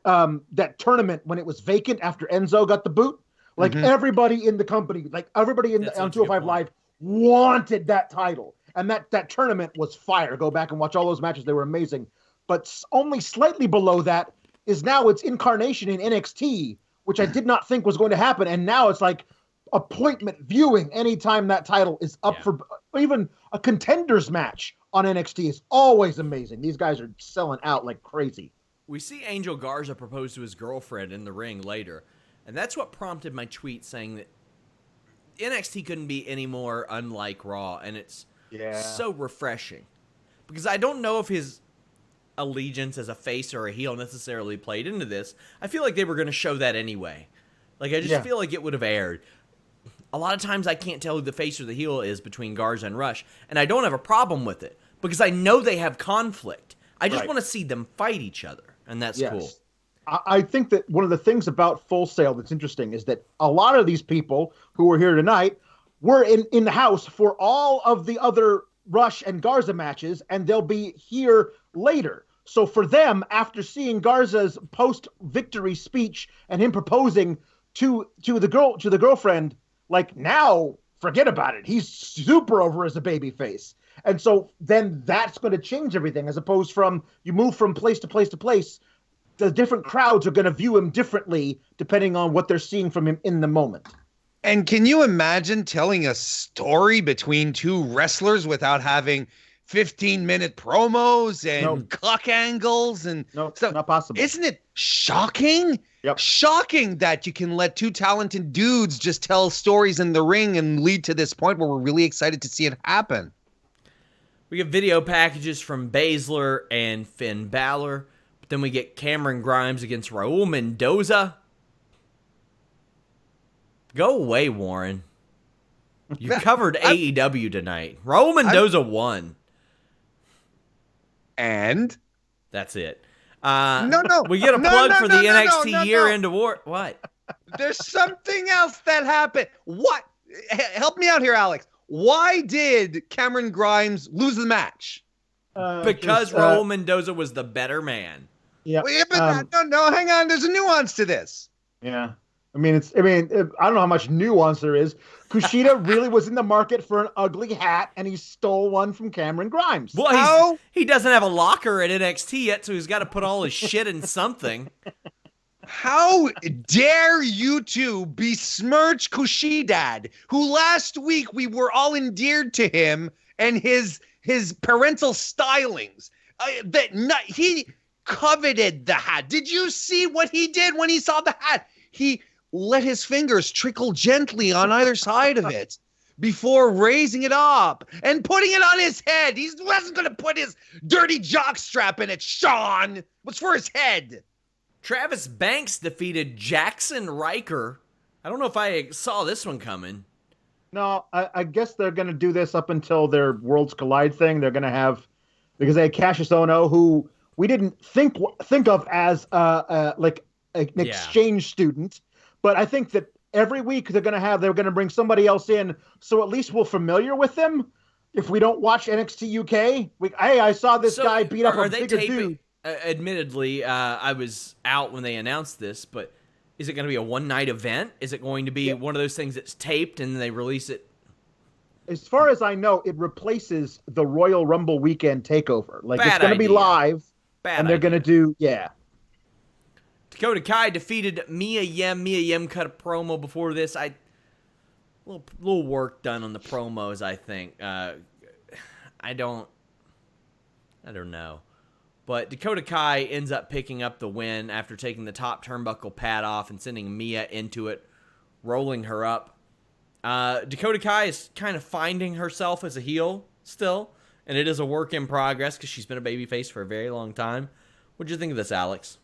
tournament when it was vacant after Enzo got the boot. Like, everybody in the company, like everybody on 205 Live wanted that title. And that tournament was fire. Go back and watch all those matches. They were amazing. But only slightly below that is now its incarnation in NXT, which I did not think was going to happen. And now it's like appointment viewing anytime that title is up for even a contenders match on NXT is always amazing. These guys are selling out like crazy. We see Angel Garza propose to his girlfriend in the ring later. And that's what prompted my tweet saying that NXT couldn't be any more unlike Raw. And it's so refreshing. Because I don't know if his allegiance as a face or a heel necessarily played into this. I feel like they were going to show that anyway. Like, I just feel like it would have aired. A lot of times I can't tell who the face or the heel is between Garza and Rush, and I don't have a problem with it because I know they have conflict. I just want to see them fight each other, and that's cool. I think that one of the things about Full Sail that's interesting is that a lot of these people who are here tonight were in the house for all of the other Rush and Garza matches, and they'll be here later. So for them, after seeing Garza's post-victory speech and him proposing to the girlfriend, like, now forget about it. He's super over as a babyface. And so then that's going to change everything, as opposed from you move from place to place to place. The different crowds are going to view him differently depending on what they're seeing from him in the moment. And can you imagine telling a story between two wrestlers without having 15-minute promos and cock angles and stuff? Not possible. Isn't it shocking? Yep. Shocking that you can let two talented dudes just tell stories in the ring and lead to this point where we're really excited to see it happen. We get video packages from Baszler and Finn Balor, but then we get Cameron Grimes against Raul Mendoza. Go away, Warren. You covered AEW tonight. Raul Mendoza won. And? That's it. No. We get a plug for the NXT year-end award. What? There's something else that happened. What? Help me out here, Alex. Why did Cameron Grimes lose the match? Because Raul Mendoza was the better man. Yeah. Well, but no, hang on. There's a nuance to this. Yeah. I don't know how much nuance there is. Kushida really was in the market for an ugly hat, and he stole one from Cameron Grimes. Well, he doesn't have a locker at NXT yet, so he's got to put all his shit in something. How dare you two besmirch Kushidad, who last week we were all endeared to him and his parental stylings. He coveted the hat. Did you see what he did when he saw the hat? He let his fingers trickle gently on either side of it before raising it up and putting it on his head. He wasn't going to put his dirty jockstrap in it, Sean. It was for his head. Travis Banks defeated Jackson Riker. I don't know if I saw this one coming. No, I guess they're going to do this up until their Worlds Collide thing. They're going to have, because they had Cassius Ohno, who we didn't think of as like an exchange student, but I think that every week they're going to bring somebody else in, so at least we're familiar with them. If we don't watch NXT UK, I saw this guy beat up a bigger dude. Admittedly, I was out when they announced this, but is it going to be a one-night event? Is it going to be one of those things that's taped and they release it? As far as I know, it replaces the Royal Rumble weekend takeover. Like, Bad it's going to be live, and they're going to do, Dakota Kai defeated Mia Yim. Mia Yim cut a promo before this. Little work done on the promos, I think. I don't know. But Dakota Kai ends up picking up the win after taking the top turnbuckle pad off and sending Mia into it, rolling her up. Dakota Kai is kind of finding herself as a heel still, and it is a work in progress because she's been a babyface for a very long time. What do you think of this, Alex?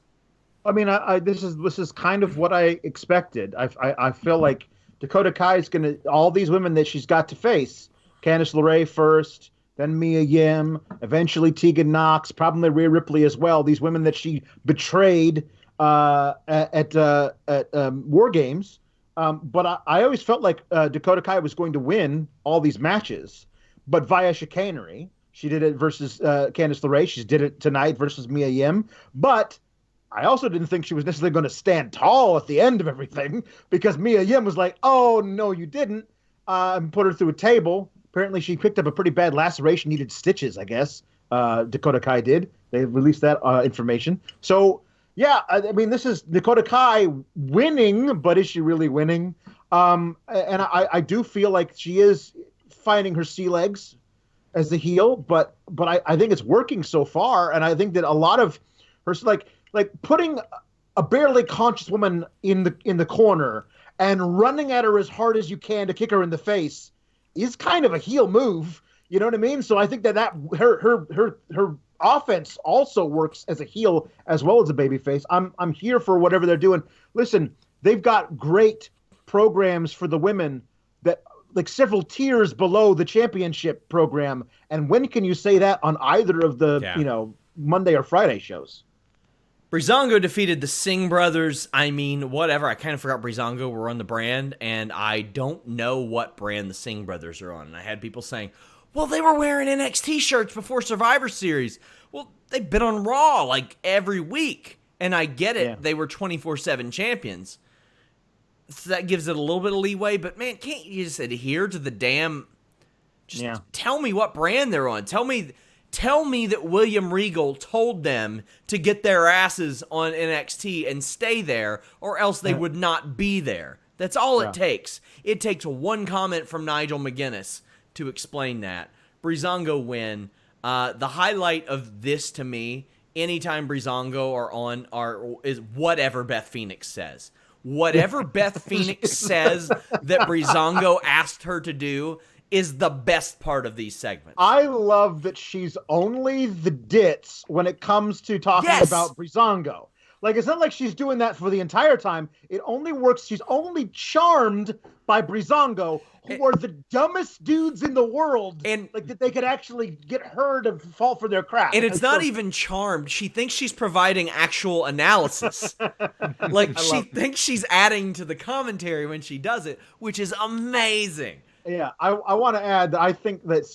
I mean, this is kind of what I expected. I feel like Dakota Kai is going to, all these women that she's got to face, Candice LeRae first, then Mia Yim, eventually Tegan Nox, probably Rhea Ripley as well. These women that she betrayed at War Games. But I always felt like Dakota Kai was going to win all these matches, but via chicanery. She did it versus Candice LeRae. She did it tonight versus Mia Yim. But I also didn't think she was necessarily going to stand tall at the end of everything, because Mia Yim was like, "Oh, no, you didn't," and put her through a table. Apparently, she picked up a pretty bad laceration, needed stitches, I guess. Dakota Kai did. They released that information. So, yeah, I mean, this is Dakota Kai winning, but is she really winning? And I do feel like she is finding her sea legs as a heel, but I think it's working so far, and I think that a lot of her, like putting a barely conscious woman in the corner and running at her as hard as you can to kick her in the face is kind of a heel move. You know what I mean? So I think that her offense also works as a heel as well as a babyface. I'm here for whatever they're doing. Listen, they've got great programs for the women that, like, several tiers below the championship program. And when can you say that on either of the Monday or Friday shows? Breezango defeated the Singh brothers. I mean, whatever. I kind of forgot Breezango were on the brand, and I don't know what brand the Singh brothers are on. And I had people saying, well, they were wearing NXT shirts before Survivor Series. Well, they've been on Raw like every week, and I get it. Yeah. They were 24/7 champions. So that gives it a little bit of leeway, but man, can't you just adhere to the damn... Tell me what brand they're on. Tell me that William Regal told them to get their asses on NXT and stay there, or else they would not be there. That's all it takes. It takes one comment from Nigel McGuinness to explain that. Breezango win. The highlight of this to me, anytime Breezango are on, is whatever Beth Phoenix says. Whatever Beth Phoenix says that Breezango asked her to do is the best part of these segments. I love that she's only the ditz when it comes to talking about Breezango. Like, it's not like she's doing that for the entire time. It only works. She's only charmed by Breezango, who are the dumbest dudes in the world, and like that they could actually get her to fall for their crap. And it's not even charmed. She thinks she's providing actual analysis. Like, she thinks she's adding to the commentary when she does it, which is amazing. Yeah, I want to add that I think that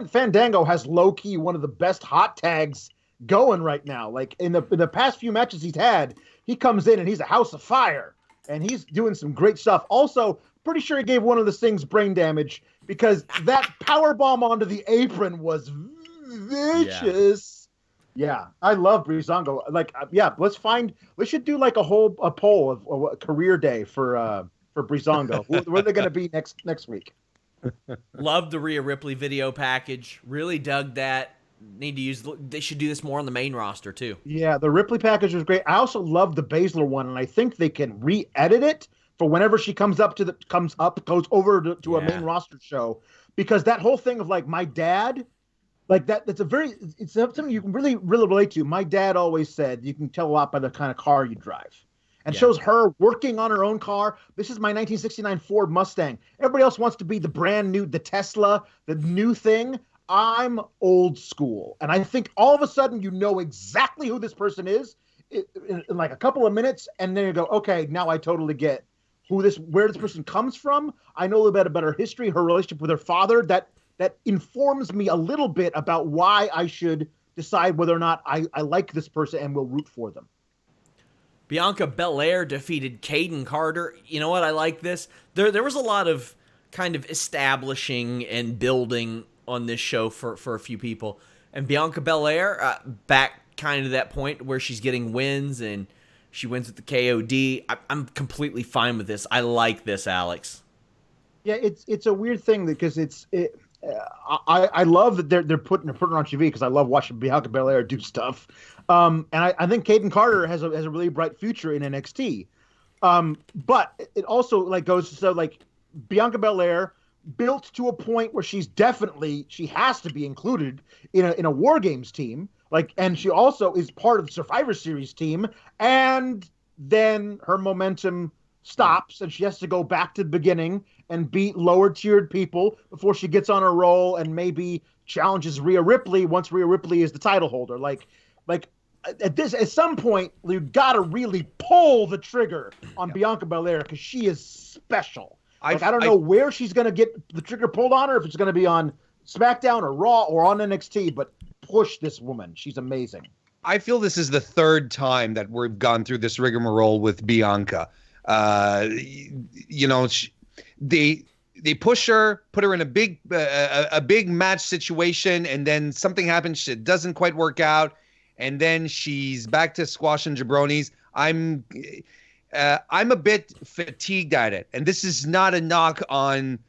Fandango has low-key one of the best hot tags going right now. Like, in the past few matches he's had, he comes in and he's a house of fire, and he's doing some great stuff. Also, pretty sure he gave one of the Sings brain damage, because that power bomb onto the apron was vicious. Yeah, I love Breezango. Like, we should do like a poll of a career day for Breezango. Where are they going to be next week? Love the Rhea Ripley video package. Really dug that. They should do this more on the main roster too. Yeah, the Ripley package was great. I also love the Baszler one, and I think they can re-edit it for whenever she goes over to a main roster show, because that whole thing of like my dad, like it's something you can really relate to. My dad always said you can tell a lot by the kind of car you drive. And shows her working on her own car. This is my 1969 Ford Mustang. Everybody else wants to be the brand new, the Tesla, the new thing. I'm old school. And I think all of a sudden you know exactly who this person is in like a couple of minutes. And then you go, okay, now I totally get where this person comes from. I know a little bit about her history, her relationship with her father. That informs me a little bit about why I should decide whether or not I like this person and will root for them. Bianca Belair defeated Caden Carter. You know what? I like this. There was a lot of kind of establishing and building on this show for a few people. And Bianca Belair, back kind of to that point where she's getting wins and she wins with the KOD. I'm completely fine with this. I like this, Alex. Yeah, it's a weird thing because I love that they're putting her on TV because I love watching Bianca Belair do stuff. And I think Caden Carter has a really bright future in NXT. But it also like goes so like Bianca Belair built to a point where she has to be included in a War Games team. Like, and she also is part of the Survivor Series team. And then her momentum stops and she has to go back to the beginning and beat lower tiered people before she gets on a roll and maybe challenges Rhea Ripley once Rhea Ripley is the title holder. Like at some point you gotta really pull the trigger on Bianca Belair because she is special. I don't know where she's gonna get the trigger pulled on her, if it's gonna be on SmackDown or Raw or on NXT, but push this woman. She's amazing. I feel this is the third time that we've gone through this rigmarole with Bianca. They push her, put her in a big match situation, and then something happens. It doesn't quite work out, and then she's back to squash and jabronis. I'm a bit fatigued at it, and this is not a knock on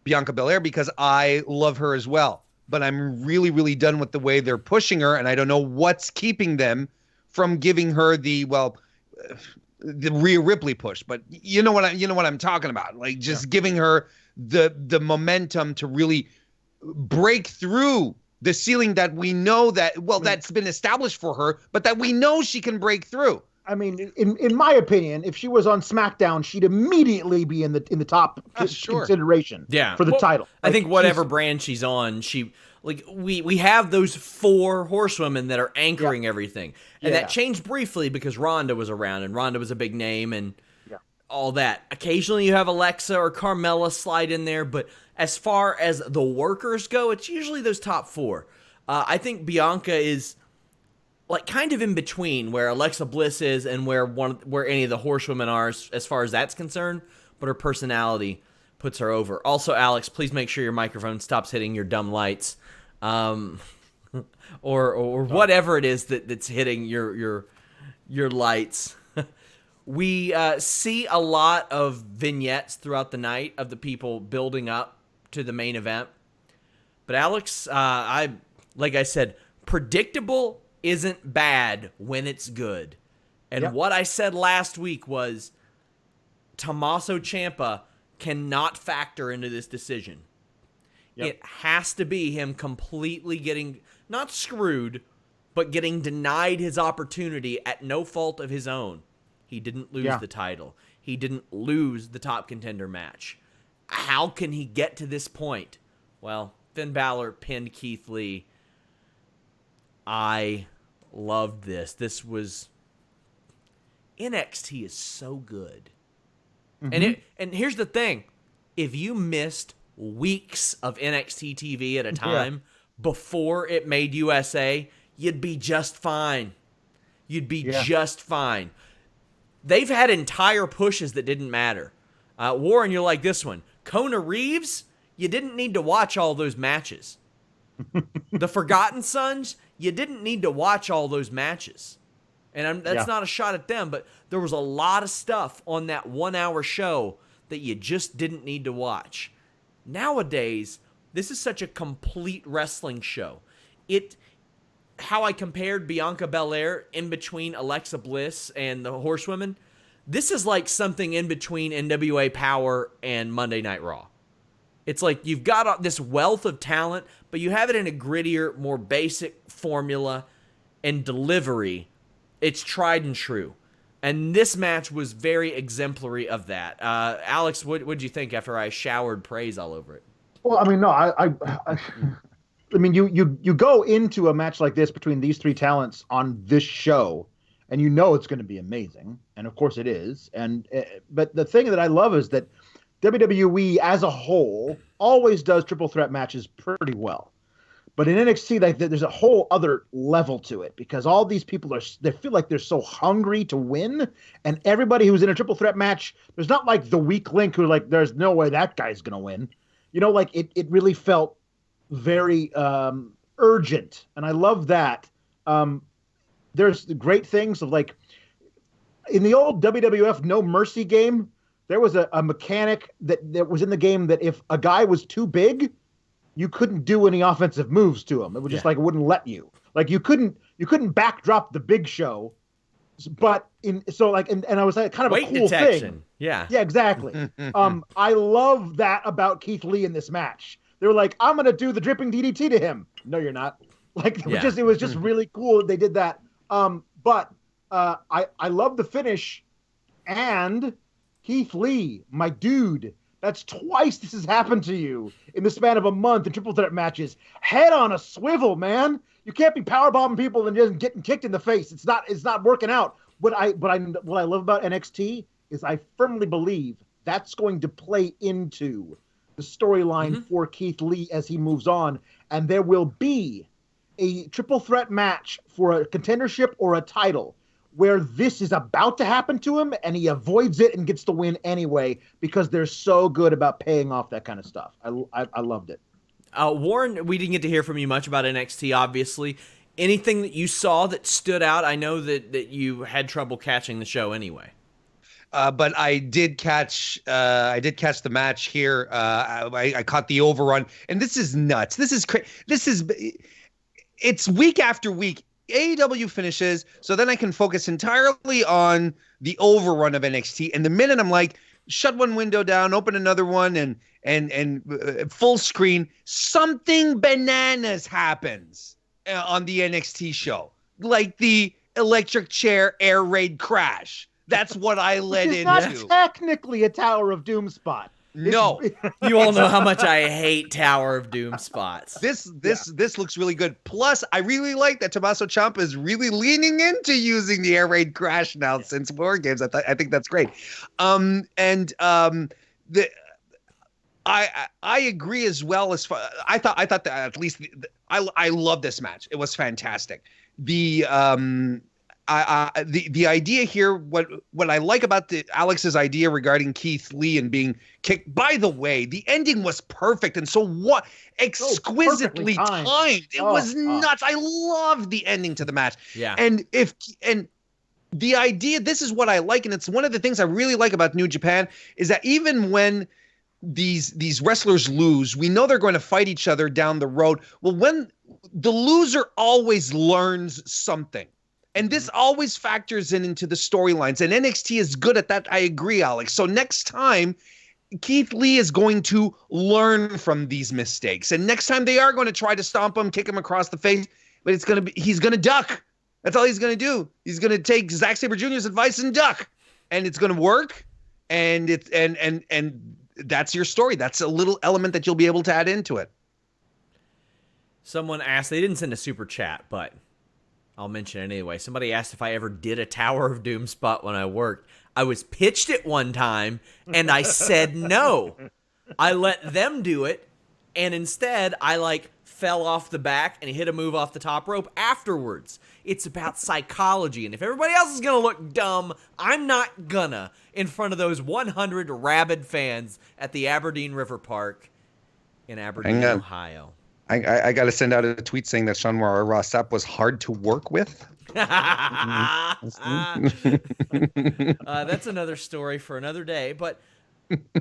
Bianca Belair because I love her as well. But I'm really, really done with the way they're pushing her, and I don't know what's keeping them from giving her the Rhea Ripley push. But you know what I'm talking about. Like just giving her the momentum to really break through the ceiling that we know that's been established for her, but that we know she can break through. I mean, in my opinion, if she was on SmackDown, she'd immediately be in the top consideration for the title. I think whatever brand she's on, we have those four horsewomen that are anchoring everything. And that changed briefly because Ronda was around, and Ronda was a big name and all that. Occasionally you have Alexa or Carmella slide in there, but as far as the workers go, it's usually those top four. I think Bianca is like kind of in between where Alexa Bliss is and where any of the horsewomen are as far as that's concerned, but her personality puts her over. Also, Alex, please make sure your microphone stops hitting your dumb lights, or whatever it is that's hitting your lights. We see a lot of vignettes throughout the night of the people building up to the main event. But Alex, like I said, predictable isn't bad when it's good. And what I said last week was Tommaso Ciampa cannot factor into this decision. It has to be him completely getting, not screwed, but getting denied his opportunity at no fault of his own. He didn't lose the title. He didn't lose the top contender match. How can he get to this point? Well, Finn Balor pinned Keith Lee. I loved this. This was... NXT is so good. Mm-hmm. And here's the thing. If you missed weeks of NXT TV at a time before it made USA, you'd be just fine. You'd be just fine. They've had entire pushes that didn't matter. Warren, you're like this one. Kona Reeves, you didn't need to watch all those matches. The Forgotten Sons, you didn't need to watch all those matches. And that's not a shot at them, but there was a lot of stuff on that 1 hour show that you just didn't need to watch. Nowadays, this is such a complete wrestling show. How I compared Bianca Belair in between Alexa Bliss and the Horsewomen, this is like something in between NWA Power and Monday Night Raw. It's like you've got this wealth of talent, but you have it in a grittier, more basic formula and delivery. It's tried and true. And this match was very exemplary of that. Alex, what did you think after I showered praise all over it? Well, I mean, no, I mean, you go into a match like this between these three talents on this show, and you know it's going to be amazing, and of course it is. But the thing that I love is that WWE as a whole always does triple threat matches pretty well. But in NXT, there's a whole other level to it because all these people they feel like they're so hungry to win, and everybody who's in a triple threat match, there's not like the weak link who like there's no way that guy's gonna win. You know, like it really felt very urgent, and I love that. There's great things of like in the old WWF No Mercy game, there was a mechanic that was in the game that if a guy was too big, you couldn't do any offensive moves to him. It was just like it wouldn't let you. Like you couldn't backdrop the Big Show, but and I was like kind of weight a cool detection. thing. Yeah, exactly. I love that about Keith Lee in this match. They were like, I'm gonna do the dripping DDT to him. No, you're not. Like it was just really cool that they did that. But I love the finish, and Keith Lee, my dude. That's twice this has happened to you in the span of a month in triple threat matches. Head on a swivel, man. You can't be powerbombing people and just getting kicked in the face. It's not working out. What I love about NXT is I firmly believe that's going to play into the storyline for Keith Lee as he moves on, and there will be a triple threat match for a contendership or a title where this is about to happen to him and he avoids it and gets the win anyway because they're so good about paying off that kind of stuff. I loved it. Warren, we didn't get to hear from you much about NXT, obviously. Anything that you saw that stood out? I know that you had trouble catching the show anyway. But I did catch the match here. I caught the overrun, and this is nuts. This is crazy. It's week after week. AEW finishes, so then I can focus entirely on the overrun of NXT. And the minute I'm like, shut one window down, open another one, and full screen, something bananas happens on the NXT show, like the electric chair air raid crash. That's what I led into. It's not technically a Tower of Doom spot. No. You all know how much I hate Tower of Doom spots. This looks really good. Plus, I really like that Tommaso Ciampa is really leaning into using the air raid crash now since War Games. I think that's great. I agree as well as far, I thought that at least I love this match. It was fantastic. The idea here, what I like about Alex's idea regarding Keith Lee and being kicked. By the way, the ending was perfect and so exquisitely timed. It was nuts. I loved the ending to the match. Yeah. And the idea, this is what I like, and it's one of the things I really like about New Japan is that even when these wrestlers lose, we know they're going to fight each other down the road. Well, when the loser always learns something. And this always factors into the storylines. And NXT is good at that. I agree, Alex. So next time, Keith Lee is going to learn from these mistakes. And next time they are going to try to stomp him, kick him across the face, but he's going to duck. That's all he's going to do. He's going to take Zack Sabre Jr.'s advice and duck. And it's going to work. And that's your story. That's a little element that you'll be able to add into it. Someone asked, they didn't send a super chat, but I'll mention it anyway. Somebody asked if I ever did a Tower of Doom spot when I worked. I was pitched it one time, and I said no. I let them do it, and instead I fell off the back and hit a move off the top rope afterwards. It's about psychology, and if everybody else is going to look dumb, I'm not gonna in front of those 100 rabid fans at the Aberdeen River Park in Aberdeen, Ohio. I got to send out a tweet saying that Ross Sapp was hard to work with. That's another story for another day. But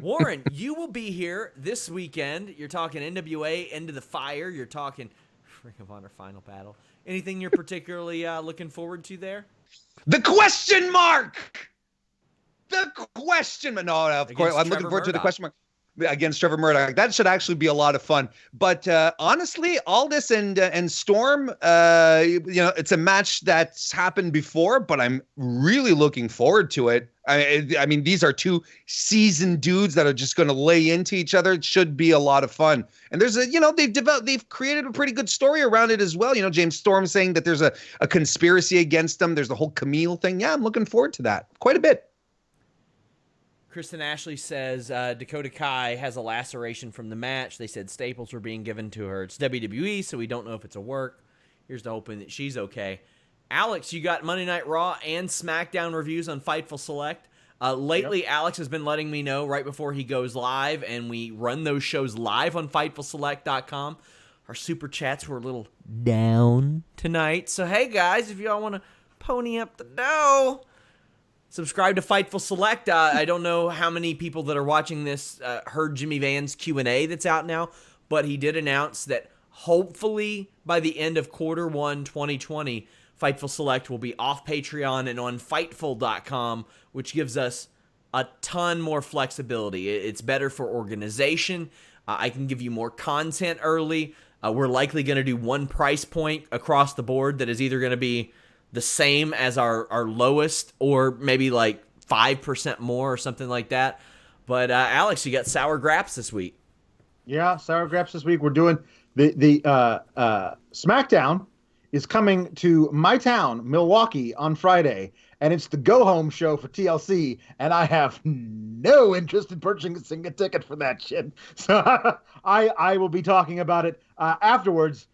Warren, you will be here this weekend. You're talking NWA Into the Fire. You're talking Ring of Honor Final Battle. Anything you're particularly looking forward to there? The question mark. The question mark. No, of course, I'm looking forward to the question mark against Trevor Murdoch. That should actually be a lot of fun. But honestly, Aldis and Storm, it's a match that's happened before, but I'm really looking forward to it. I mean, these are two seasoned dudes that are just going to lay into each other. It should be a lot of fun. And there's they've created a pretty good story around it as well. James Storm saying that there's a conspiracy against them. There's the whole Camille thing. Yeah, I'm looking forward to that quite a bit. Kristen Ashley says Dakota Kai has a laceration from the match. They said staples were being given to her. It's WWE, so we don't know if it's a work. Here's to hoping that she's okay. Alex, you got Monday Night Raw and SmackDown reviews on Fightful Select. Lately, yep. Alex has been letting me know right before he goes live, and we run those shows live on FightfulSelect.com. Our super chats were a little down tonight. So, hey, guys, if y'all want to pony up the dough, subscribe to Fightful Select. I don't know how many people that are watching this heard Jimmy Van's Q&A that's out now, but he did announce that hopefully by the end of Q1 2020, Fightful Select will be off Patreon and on Fightful.com, which gives us a ton more flexibility. It's better for organization. I can give you more content early. We're likely going to do one price point across the board that is either going to be the same as our lowest or maybe like 5% more or something like that. But Alex, you got Sour Graps this week. Yeah, Sour Graps this week. We're doing the SmackDown is coming to my town, Milwaukee, on Friday, and it's the go-home show for TLC, and I have no interest in purchasing a ticket for that shit. So I will be talking about it afterwards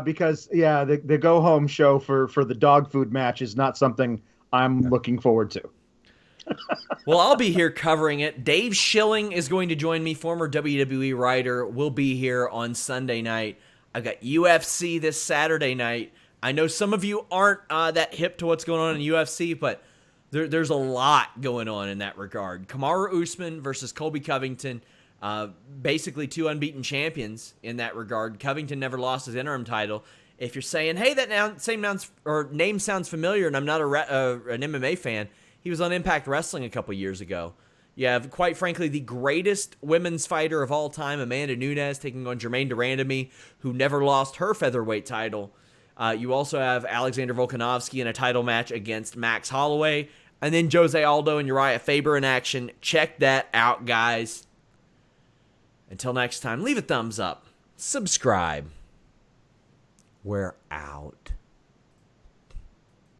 because, yeah, the go-home show for the dog food match is not something I'm looking forward to. Well, I'll be here covering it. Dave Schilling is going to join me, former WWE writer, will be here on Sunday night. I've got UFC this Saturday night. I know some of you aren't that hip to what's going on in UFC, but there's a lot going on in that regard. Kamaru Usman versus Colby Covington, basically two unbeaten champions in that regard. Covington never lost his interim title. If you're saying, hey, that name sounds familiar and I'm not an MMA fan, he was on Impact Wrestling a couple years ago. You have, quite frankly, the greatest women's fighter of all time, Amanda Nunes, taking on Jermaine Durandamy, who never lost her featherweight title. You also have Alexander Volkanovski in a title match against Max Holloway. And then Jose Aldo and Uriah Faber in action. Check that out, guys. Until next time, leave a thumbs up. Subscribe. We're out.